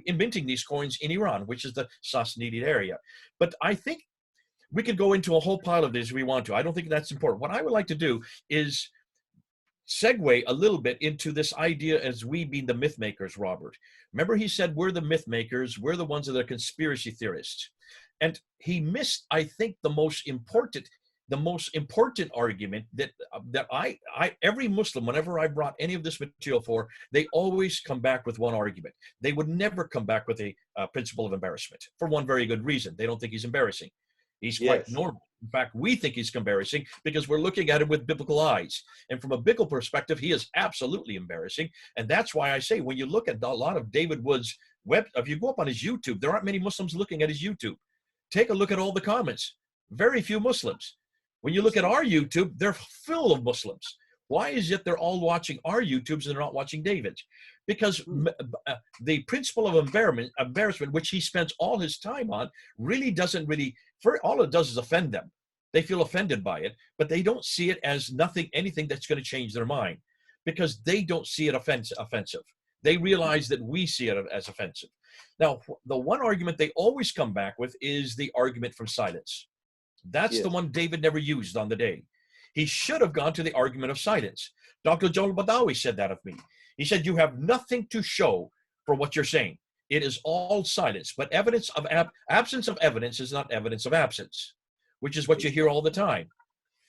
minting these coins in Iran, which is the Sassanid area. But I think we could go into a whole pile of this if we want to. I don't think that's important. What I would like to do is segue a little bit into this idea as we being the myth makers, Robert. Remember, he said we're the myth makers, we're the ones that are conspiracy theorists. And he missed, I think, the most important argument that every Muslim, whenever I brought any of this material for, they always come back with one argument. They would never come back with a principle of embarrassment, for one very good reason. They don't think he's embarrassing. He's quite normal. In fact, we think he's embarrassing because we're looking at him with biblical eyes. And from a biblical perspective, he is absolutely embarrassing. And that's why I say, when you look at a lot of David Wood's if you go up on his YouTube, there aren't many Muslims looking at his YouTube. Take a look at all the comments. Very few Muslims. When you look at our YouTube, they're full of Muslims. Why is it they're all watching our YouTubes and they're not watching David's? Because the principle of embarrassment, which he spends all his time on, really doesn't all it does is offend them. They feel offended by it, but they don't see it as anything that's going to change their mind, because they don't see it offensive. They realize that we see it as offensive. Now, the one argument they always come back with is the argument from silence. That's the one David never used on the day. He should have gone to the argument of silence. Dr. Joel Badawi said that of me. He said, you have nothing to show for what you're saying. It is all silence. But evidence of absence of evidence is not evidence of absence, which is what you hear all the time.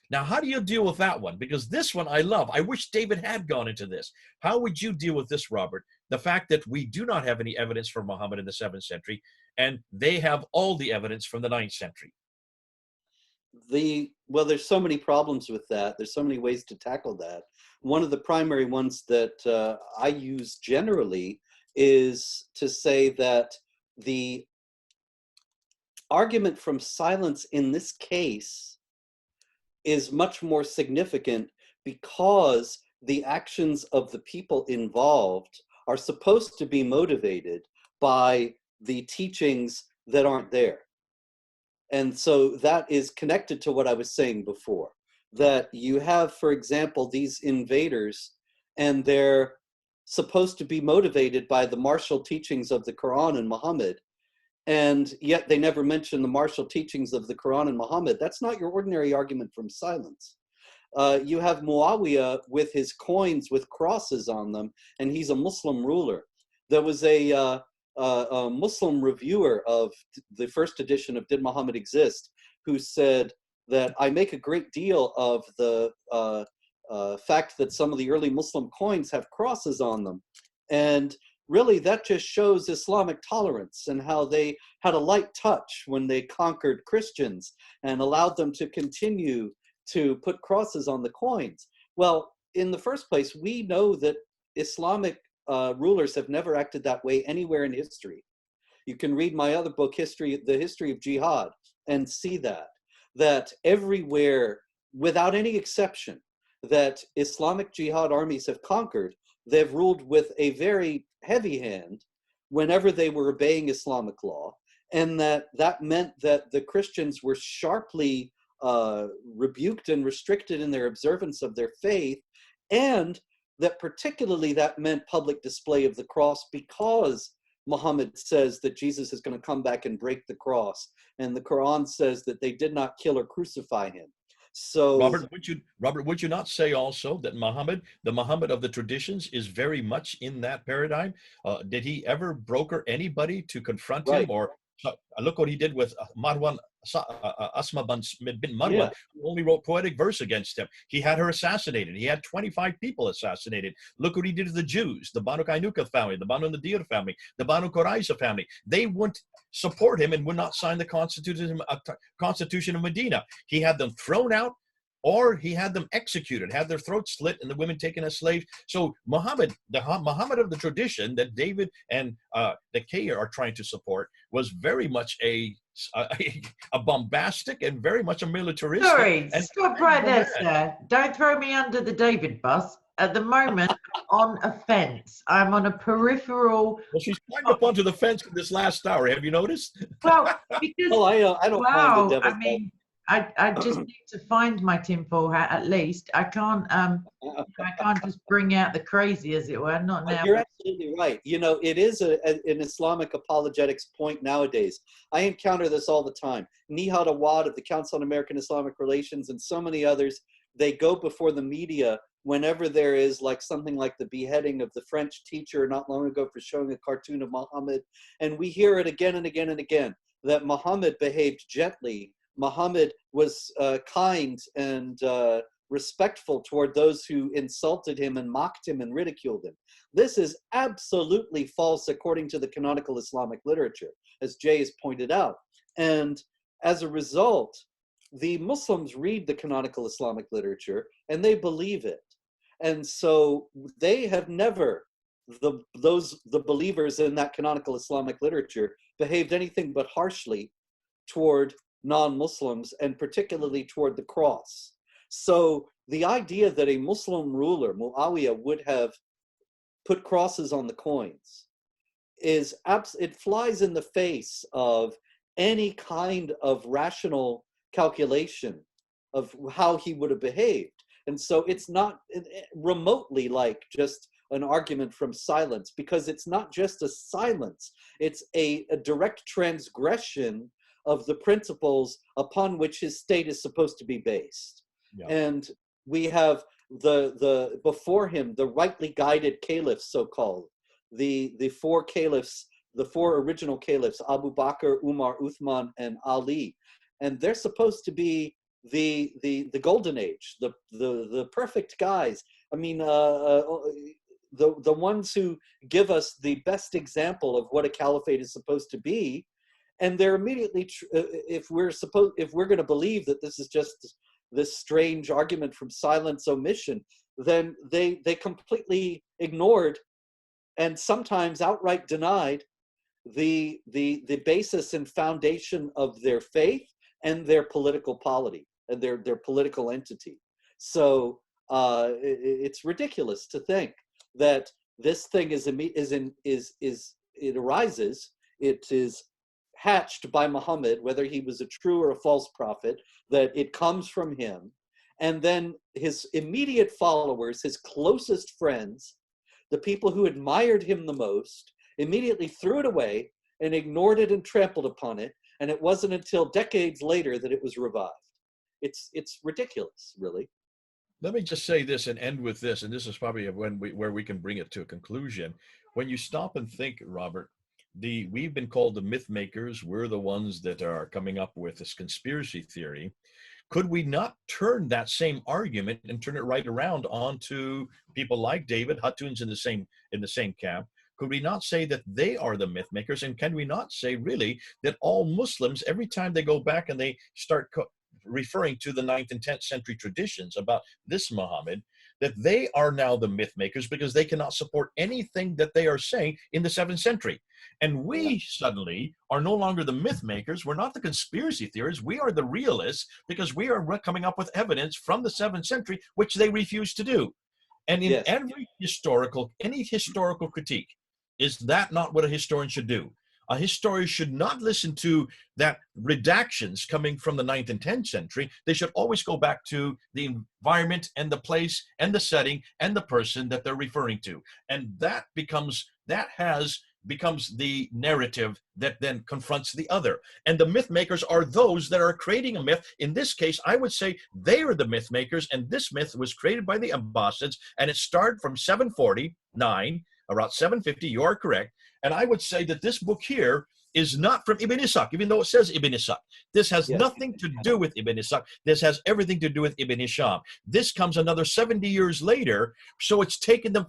Now, how do you deal with that one? Because this one I love. I wish David had gone into this. How would you deal with this, Robert? The fact that we do not have any evidence from Muhammad in the 7th century, and they have all the evidence from the 9th century. Well, there's so many problems with that. There's so many ways to tackle that. One of the primary ones that I use generally is to say that the argument from silence in this case is much more significant because the actions of the people involved are supposed to be motivated by the teachings that aren't there. And so that is connected to what I was saying before, that you have, for example, these invaders, and they're supposed to be motivated by the martial teachings of the Quran and Muhammad, and yet they never mention the martial teachings of the Quran and Muhammad. That's not your ordinary argument from silence. You have Muawiyah with his coins with crosses on them, and he's a Muslim ruler. There was a Muslim reviewer of the first edition of Did Muhammad Exist who said that I make a great deal of the fact that some of the early Muslim coins have crosses on them. And really that just shows Islamic tolerance and how they had a light touch when they conquered Christians and allowed them to continue to put crosses on the coins. Well, in the first place, we know that Islamic rulers have never acted that way anywhere in history. You can read my other book, The History of Jihad, and see that everywhere, without any exception, that Islamic jihad armies have conquered, they've ruled with a very heavy hand whenever they were obeying Islamic law, and that meant that the Christians were sharply rebuked and restricted in their observance of their faith, and that particularly that meant public display of the cross, because Muhammad says that Jesus is going to come back and break the cross, and the Quran says that they did not kill or crucify him. So Robert, would you not say also that Muhammad, the Muhammad of the traditions, is very much in that paradigm? Did he ever broker anybody to confront him? Or look what he did with Marwan, Asma bin Marwan, who only wrote poetic verse against him. He had her assassinated. He had 25 people assassinated. Look what he did to the Jews, the Banu Qaynuqa family, the Banu Nadir family, the Banu Qurayza family. They wouldn't support him and would not sign the Constitution of Medina. He had them thrown out, or he had them executed, had their throats slit, and the women taken as slaves. So Muhammad, the Muhammad of the tradition that David and the Kay are trying to support, was very much a bombastic and very much a militaristic. Sorry, stop right there, sir. Don't throw me under the David bus. At the moment, on a fence. I'm on a peripheral. Well, she's climbed up onto the fence in this last hour. Have you noticed? Well, because I don't mind the devil's I mean, I just need to find my tinfoil hat at least. I can't just bring out the crazy, as it were. Not now. You're absolutely right. You know, it is an Islamic apologetics point nowadays. I encounter this all the time. Nihad Awad of the Council on American Islamic Relations and so many others, they go before the media whenever there is like something like the beheading of the French teacher not long ago for showing a cartoon of Muhammad. And we hear it again and again and again, that Muhammad behaved gently. Muhammad was kind and respectful toward those who insulted him and mocked him and ridiculed him. This is absolutely false according to the canonical Islamic literature, as Jay has pointed out. And as a result, the Muslims read the canonical Islamic literature and they believe it. And so they have never, the believers in that canonical Islamic literature, behaved anything but harshly toward non-Muslims, and particularly toward the cross. So the idea that a Muslim ruler, Muawiyah, would have put crosses on the coins it flies in the face of any kind of rational calculation of how he would have behaved. And so it's not remotely like just an argument from silence, because it's not just a silence, it's a direct transgression of the principles upon which his state is supposed to be based. Yeah. And we have the before him, the rightly guided caliphs, so-called, the four caliphs, the four original caliphs, Abu Bakr, Umar, Uthman, and Ali. And they're supposed to be the golden age, the perfect guys. I mean, the ones who give us the best example of what a caliphate is supposed to be, and they're immediately, if we're going to believe that this is just this strange argument from silence omission, then they completely ignored and sometimes outright denied the basis and foundation of their faith and their political polity and their political entity. So it's ridiculous to think that this thing it is hatched by Muhammad, whether he was a true or a false prophet, that it comes from him, and then his immediate followers, his closest friends, the people who admired him the most, immediately threw it away and ignored it and trampled upon it. And it wasn't until decades later that it was revived. It's ridiculous, really. Let me just say this and end with this, and this is probably where we can bring it to a conclusion. When you stop and think, Robert, we've been called the myth makers. We're the ones that are coming up with this conspiracy theory. Could we not turn that same argument and turn it right around onto people like David Huttunes in the same camp? Could we not say that they are the myth makers? And can we not say really that all Muslims, every time they go back and they start referring to the 9th and 10th century traditions about this Muhammad, that they are now the myth makers because they cannot support anything that they are saying in the 7th century. And we suddenly are no longer the myth makers. We're not the conspiracy theorists. We are the realists because we are coming up with evidence from the 7th century, which they refuse to do. And in any historical critique, is that not what a historian should do? A historian should not listen to that redactions coming from the 9th and 10th century. They should always go back to the environment and the place and the setting and the person that they're referring to. And that becomes the narrative that then confronts the other. And the myth makers are those that are creating a myth. In this case, I would say they are the myth makers, and this myth was created by the Abbasids, and it started from 749, around 750, you are correct. And I would say that this book here is not from Ibn Ishaq, even though it says Ibn Ishaq. This has nothing to do with Ibn Ishaq. This has everything to do with Ibn Hisham. This comes another 70 years later, so it's taken them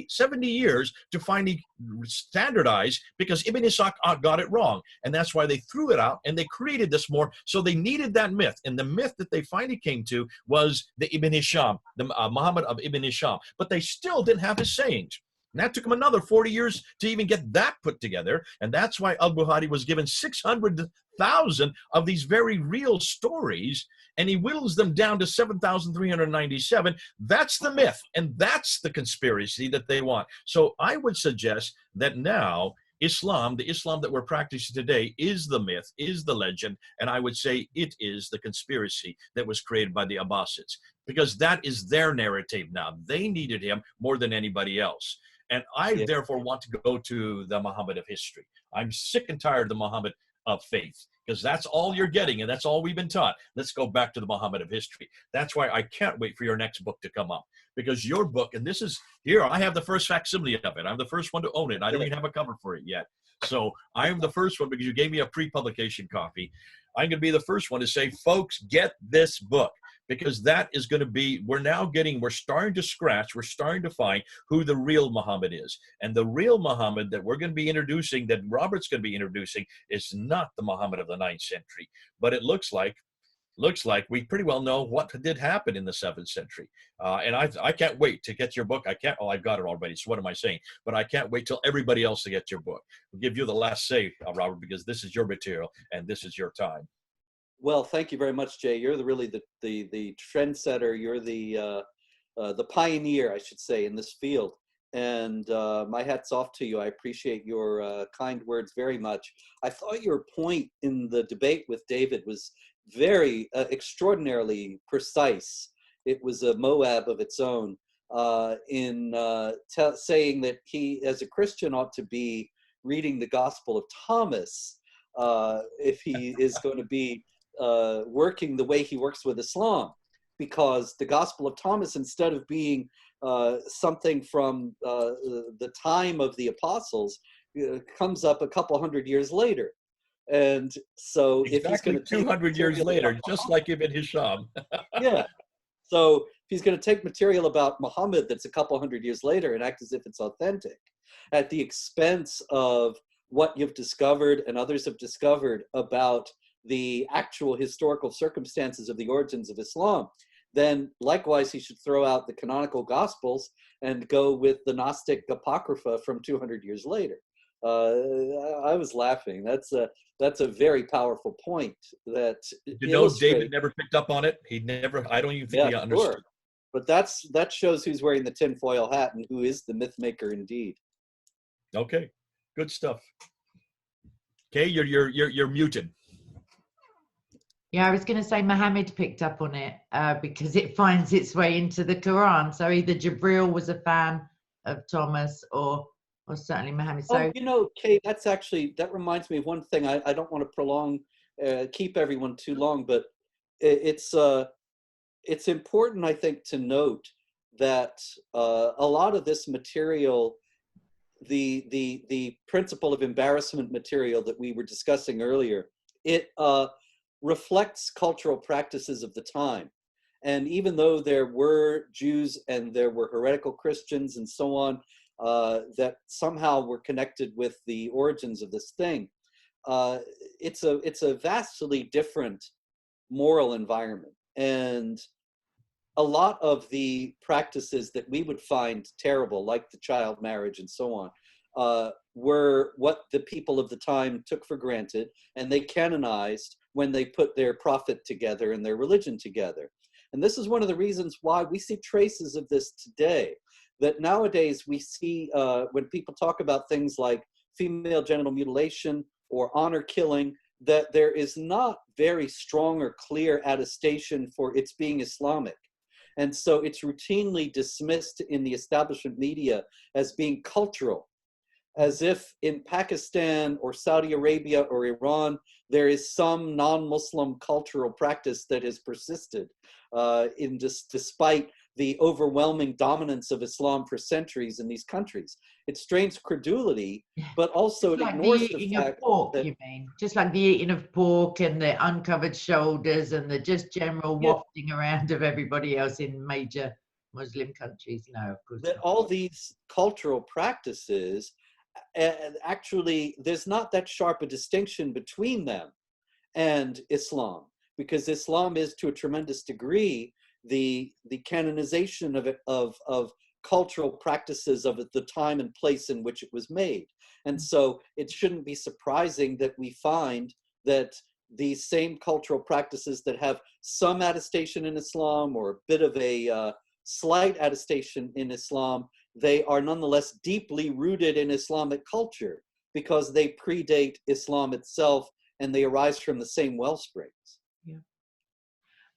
70 years to finally standardize because Ibn Ishaq got it wrong. And that's why they threw it out and they created this more. So they needed that myth. And the myth that they finally came to was the Ibn Hisham, the Muhammad of Ibn Hisham. But they still didn't have his sayings. And that took him another 40 years to even get that put together. And that's why al-Bukhari was given 600,000 of these very real stories, and he whittles them down to 7,397. That's the myth, and that's the conspiracy that they want. So I would suggest that now Islam, the Islam that we're practicing today, is the myth, is the legend, and I would say it is the conspiracy that was created by the Abbasids, because that is their narrative now. They needed him more than anybody else. And I therefore want to go to the Muhammad of history. I'm sick and tired of the Muhammad of faith, because that's all you're getting, and that's all we've been taught. Let's go back to the Muhammad of history. That's why I can't wait for your next book to come up, because your book, and this is here, I have the first facsimile of it. I'm the first one to own it. I don't even have a cover for it yet. So I'm the first one because you gave me a pre-publication copy. I'm going to be the first one to say, folks, get this book. Because that is going to be, we're starting to scratch, we're starting to find who the real Muhammad is. And the real Muhammad that we're going to be introducing, that Robert's going to be introducing, is not the Muhammad of the 9th century. But it looks like we pretty well know what did happen in the 7th century. And I can't wait to get your book. I've got it already, so what am I saying? But I can't wait till everybody else to get your book. We'll give you the last say, Robert, because this is your material and this is your time. Well, thank you very much, Jay. You're really the trendsetter. You're the pioneer, I should say, in this field. And my hat's off to you. I appreciate your kind words very much. I thought your point in the debate with David was very extraordinarily precise. It was a Moab of its own in saying that he, as a Christian, ought to be reading the Gospel of Thomas if he is going to be working the way he works with Islam, because the Gospel of Thomas, instead of being something from the time of the apostles, comes up a couple hundred years later. And so if he's Exactly going to take 200 years material later, about just like Ibn Hisham. yeah. So if he's going to take material about Muhammad that's a couple hundred years later and act as if it's authentic, at the expense of what you've discovered and others have discovered about the actual historical circumstances of the origins of Islam, then likewise he should throw out the canonical Gospels and go with the Gnostic Apocrypha from 200 years later. I was laughing. That's a very powerful point that You know, illustrates. David never picked up on it. He never, I don't even think he understood. Sure. But that shows who's wearing the tinfoil hat and who is the myth maker indeed. Okay, good stuff. Okay, you're muted. Yeah, I was going to say Mohammed picked up on it because it finds its way into the Quran. So either Jibril was a fan of Thomas or certainly Mohammed. So, oh, you know, Kate, that reminds me of one thing. I don't want to keep everyone too long, but it's important, I think, to note that a lot of this material, the principle of embarrassment material that we were discussing earlier, it reflects cultural practices of the time. And even though there were Jews and there were heretical Christians and so on that somehow were connected with the origins of this thing, it's a vastly different moral environment. And a lot of the practices that we would find terrible, like the child marriage and so on, were what the people of the time took for granted, and they canonized when they put their prophet together and their religion together. And this is one of the reasons why we see traces of this today, that nowadays we see when people talk about things like female genital mutilation or honor killing, that there is not very strong or clear attestation for its being Islamic. And so it's routinely dismissed in the establishment media as being cultural, as if in Pakistan or Saudi Arabia or Iran, there is some non-Muslim cultural practice that has persisted despite the overwhelming dominance of Islam for centuries in these countries. It strains credulity, but also it ignores the fact that— eating of pork, you mean? Just like the eating of pork and the uncovered shoulders and the just general wafting around of everybody else in major Muslim countries. No, of course that not. all these cultural practices, and actually there's not that sharp a distinction between them and Islam, because Islam is to a tremendous degree the canonization of cultural practices of the time and place in which it was made. And so it shouldn't be surprising that we find that these same cultural practices that have some attestation in Islam or a bit of a slight attestation in Islam, they are nonetheless deeply rooted in Islamic culture because they predate Islam itself and they arise from the same wellsprings. Yeah.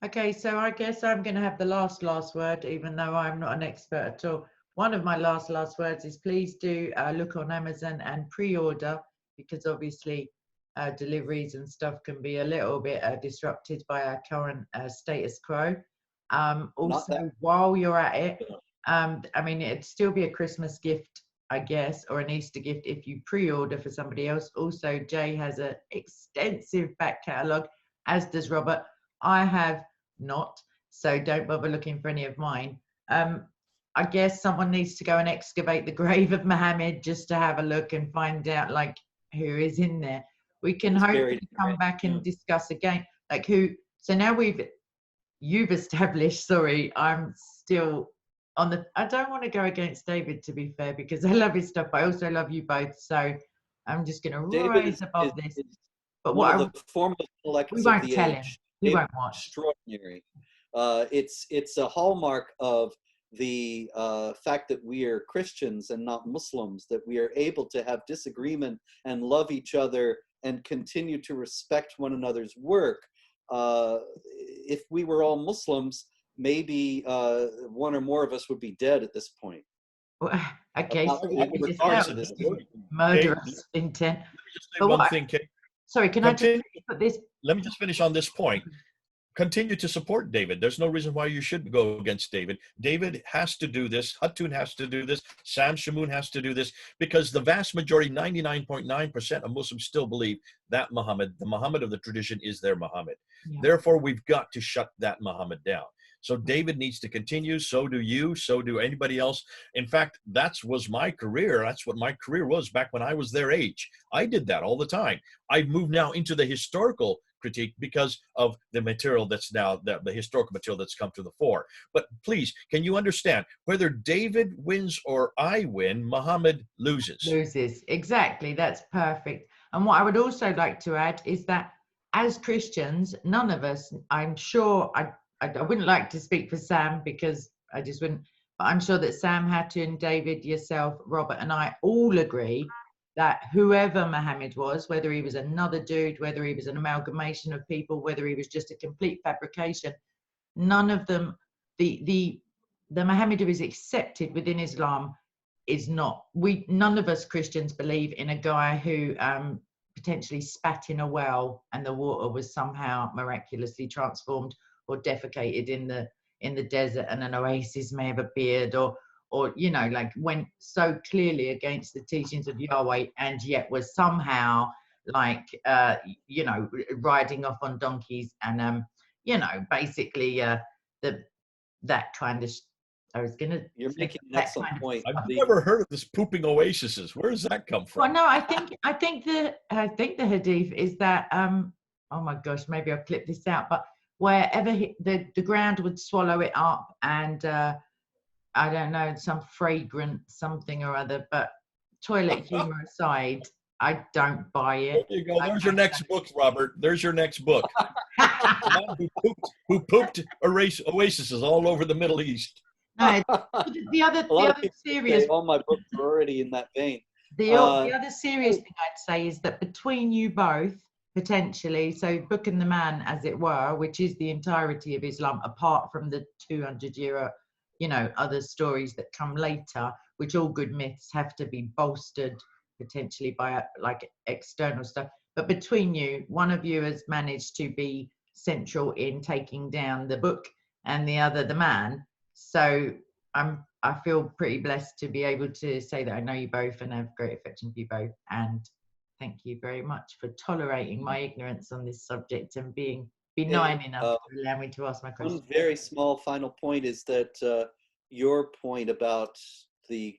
Okay, so I guess I'm going to have the last word, even though I'm not an expert at all. One of my last words is please do look on Amazon and pre-order, because obviously deliveries and stuff can be a little bit disrupted by our current status quo. Also, while you're at it, I mean, it'd still be a Christmas gift, I guess, or an Easter gift if you pre-order for somebody else. Also, Jay has an extensive back catalogue, as does Robert. I have not, so don't bother looking for any of mine. I guess someone needs to go and excavate the grave of Mohammed just to have a look and find out like who is in there. We can hopefully come back and discuss again, like who. So now you've established, sorry, I'm still on the, I don't want to go against David, to be fair, because I love his stuff. I also love you both. So I'm just going to rise above this. But one of the foremost collectors of the age. We won't watch. Extraordinary. It's a hallmark of the fact that we are Christians and not Muslims, that we are able to have disagreement and love each other and continue to respect one another's work. If we were all Muslims, maybe one or more of us would be dead at this point. Well, okay, murderous intent. Let me just say one thing, Kate. Sorry, can I just put this? Let me just finish on this point. continue to support David. There's no reason why you should go against David. David has to do this. Hatun has to do this. Sam Shamoun has to do this, because the vast majority, 99.9% of Muslims still believe that Muhammad, the Muhammad of the tradition, is their Muhammad. Yeah. Therefore, we've got to shut that Muhammad down. So David needs to continue. So do you. So do anybody else. In fact, that was my career. That's what my career was back when I was their age. I did that all the time. I've moved now into the historical critique because of the material that's now, the historical material that's come to the fore. But please, can you understand, whether David wins or I win, Muhammad loses. Loses. Exactly. That's perfect. And what I would also like to add is that as Christians, none of us, I'm sure, I wouldn't like to speak for Sam because I just wouldn't, but I'm sure that Sam, Hatun, David, yourself, Robert, and I all agree that whoever Mohammed was, whether he was another dude, whether he was an amalgamation of people, whether he was just a complete fabrication, none of them, the Mohammed who is accepted within Islam is not, none of us Christians believe in a guy who potentially spat in a well and the water was somehow miraculously transformed, or defecated in the desert and an oasis may have appeared, or you know, like went so clearly against the teachings of Yahweh and yet was somehow like you know, riding off on donkeys and you know, basically that kind of I was gonna You're making an excellent point. I've never heard of this pooping oases. Where does that come from? Well, no, I think the hadith is that oh my gosh, maybe I'll clip this out, but wherever the ground would swallow it up, and I don't know, some fragrant something or other, but toilet humor aside, I don't buy it. There you go. There's your next book, Robert. There's your next book. who pooped oases all over the Middle East. No, the other serious, all my books are already in that vein. The other serious thing I'd say is that between you both, potentially, so Book and the Man, as it were, which is the entirety of Islam, apart from the 200-year, you know, other stories that come later, which all good myths have to be bolstered potentially by like external stuff. But between you, one of you has managed to be central in taking down the book and the other the man. So I feel pretty blessed to be able to say that I know you both and have great affection for you both. And thank you very much for tolerating my ignorance on this subject and being benign enough to allow me to ask my question. One very small final point is that your point about the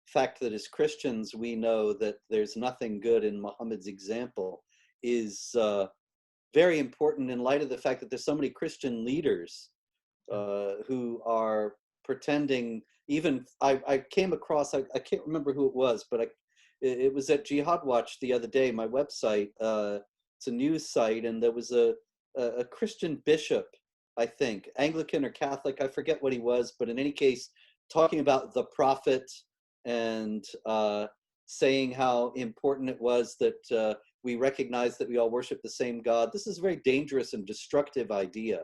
fact that as Christians we know that there's nothing good in Muhammad's example is very important in light of the fact that there's so many Christian leaders who are pretending. Even I came across, I can't remember who it was, but it was at Jihad Watch the other day, my website. It's a news site, and there was a Christian bishop, I think, Anglican or Catholic, I forget what he was, but in any case, talking about the prophet and saying how important it was that we recognize that we all worship the same God. This is a very dangerous and destructive idea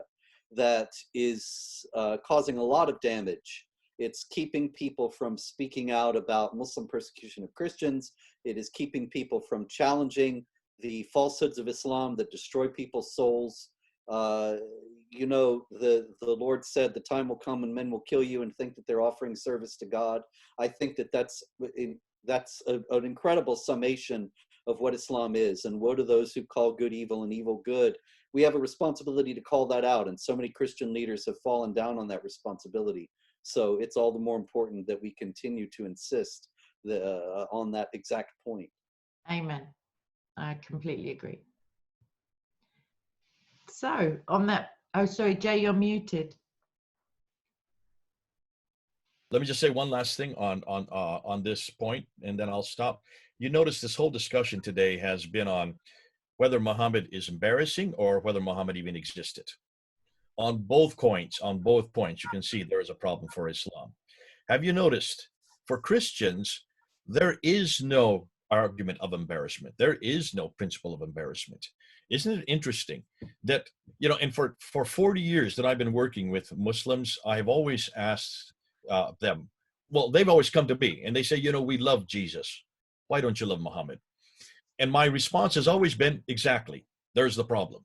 that is causing a lot of damage. It's keeping people from speaking out about Muslim persecution of Christians. It is keeping people from challenging the falsehoods of Islam that destroy people's souls. You know, the Lord said, the time will come when men will kill you and think that they're offering service to God. I think that that's an incredible summation of what Islam is. And woe to those who call good evil and evil good. We have a responsibility to call that out. And so many Christian leaders have fallen down on that responsibility. So it's all the more important that we continue to insist on that exact point. Amen. I completely agree. So on that, oh, sorry, Jay, you're muted. Let me just say one last thing on this point, and then I'll stop. You notice this whole discussion today has been on whether Muhammad is embarrassing or whether Muhammad even existed. On both points, you can see there is a problem for Islam. Have you noticed, for Christians, there is no argument of embarrassment. There is no principle of embarrassment. Isn't it interesting that, you know, and for 40 years that I've been working with Muslims, I've always asked them, well, they've always come to me and they say, you know, we love Jesus. Why don't you love Muhammad? And my response has always been, exactly, there's the problem.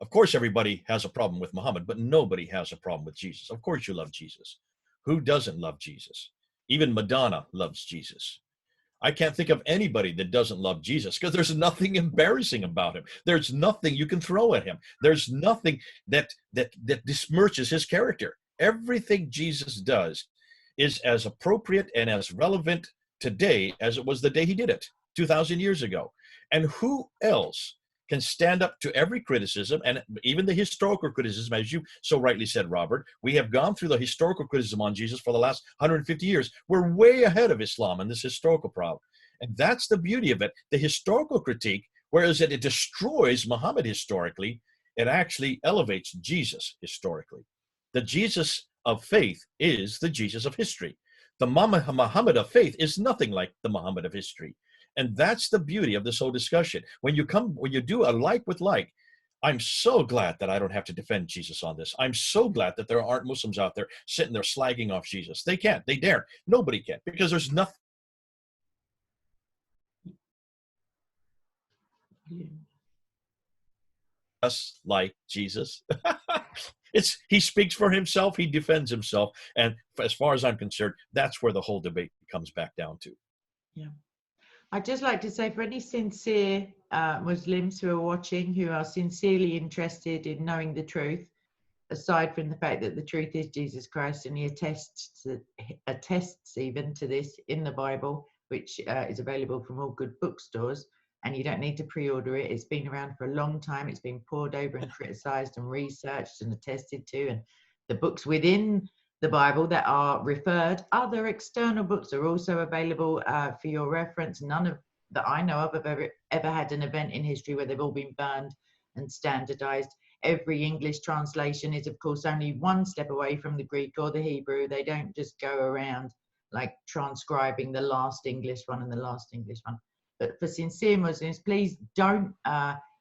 Of course, everybody has a problem with Muhammad, but nobody has a problem with Jesus. Of course, you love Jesus. Who doesn't love Jesus? Even Madonna loves Jesus. I can't think of anybody that doesn't love Jesus, because there's nothing embarrassing about him. There's nothing you can throw at him. There's nothing that besmirches his character. Everything Jesus does is as appropriate and as relevant today as it was the day he did it 2,000 years ago. And who else can stand up to every criticism, and even the historical criticism, as you so rightly said, Robert? We have gone through the historical criticism on Jesus for the last 150 years. We're way ahead of Islam in this historical problem. And that's the beauty of it. The historical critique, whereas it destroys Muhammad historically, it actually elevates Jesus historically. The Jesus of faith is the Jesus of history. The Muhammad of faith is nothing like the Muhammad of history. And that's the beauty of this whole discussion. When you do a like with like, I'm so glad that I don't have to defend Jesus on this. I'm so glad that there aren't Muslims out there sitting there slagging off Jesus. They can't. They daren't. Nobody can, because there's nothing us like Jesus. He speaks for himself. He defends himself. And as far as I'm concerned, that's where the whole debate comes back down to. Yeah. I'd just like to say, for any sincere Muslims who are watching, who are sincerely interested in knowing the truth, aside from the fact that the truth is Jesus Christ, and he attests even to this in the Bible, which is available from all good bookstores, and you don't need to pre-order it. It's been around for a long time. It's been pored over and criticized and researched and attested to, and the books within the Bible that are referred, other external books are also available for your reference. None of that I know of have ever had an event in history where they've all been burned and standardized. Every English translation is, of course, only one step away from the Greek or the Hebrew. They don't just go around like transcribing the last English one and the last English one. But for sincere Muslims, please don't,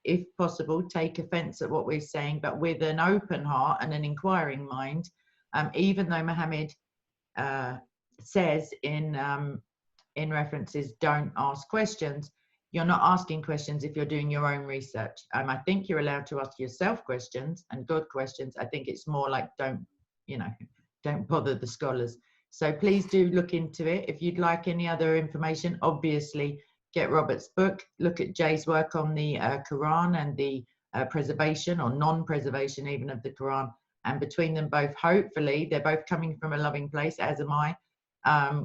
if possible, take offense at what we're saying, but with an open heart and an inquiring mind. Even though Mohammed says in references, don't ask questions, you're not asking questions if you're doing your own research. I think you're allowed to ask yourself questions and good questions. I think it's more like don't bother the scholars. So please do look into it. If you'd like any other information, obviously get Robert's book, look at Jay's work on the Quran and the preservation or non-preservation even of the Quran. And between them both, hopefully, they're both coming from a loving place, as am I.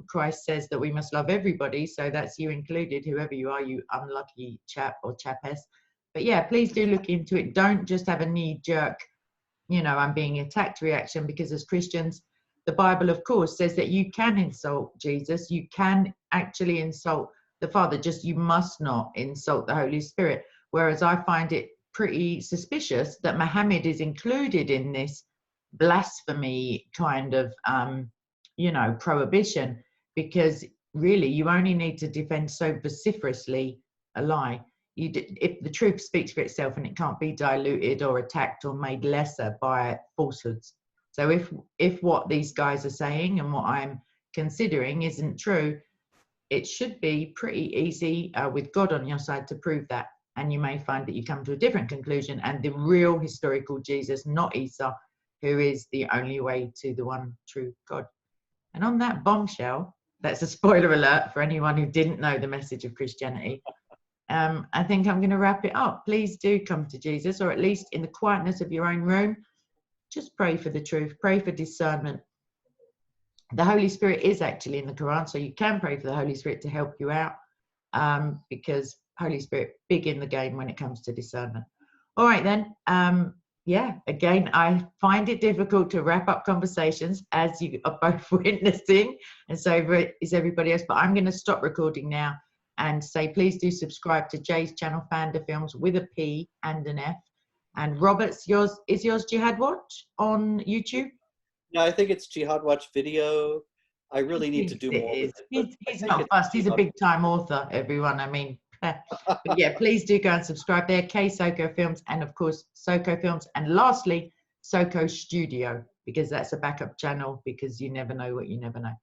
Christ says that we must love everybody, so that's you included, whoever you are, you unlucky chap or chapess. But yeah, please do look into it. Don't just have a knee-jerk, I'm being attacked reaction, because as Christians, the Bible, of course, says that you can insult Jesus. You can actually insult the Father, just you must not insult the Holy Spirit. Whereas I find it pretty suspicious that Muhammad is included in this blasphemy kind of prohibition, because really you only need to defend so vociferously a lie. If the truth speaks for itself and it can't be diluted or attacked or made lesser by falsehoods. So if what these guys are saying and what I'm considering isn't true, it should be pretty easy with God on your side to prove that. And you may find that you come to a different conclusion, and the real historical Jesus, not Isa, who is the only way to the one true God. And on that bombshell, that's a spoiler alert for anyone who didn't know the message of Christianity. I think I'm going to wrap it up. Please do come to Jesus, or at least in the quietness of your own room, just pray for the truth, pray for discernment. The Holy Spirit is actually in the Quran, so you can pray for the Holy Spirit to help you out, because Holy Spirit big in the game when it comes to discernment. All right then. Yeah, again, I find it difficult to wrap up conversations, as you are both witnessing, and so is everybody else. But I'm going to stop recording now and say, please do subscribe to Jay's channel, Fanda Films, with a P and an F. And Robert's, is yours Jihad Watch on YouTube? No, I think it's Jihad Watch Video. I really need to do more with it. He's not fussed. He's a big-time author, everyone. I mean, but yeah, please do go and subscribe there. SOCO Films, and of course SOCO Films, and lastly SOCO Studio, because that's a backup channel, because you never know what you never know.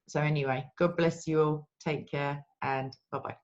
So anyway, God bless you all, take care, and bye-bye.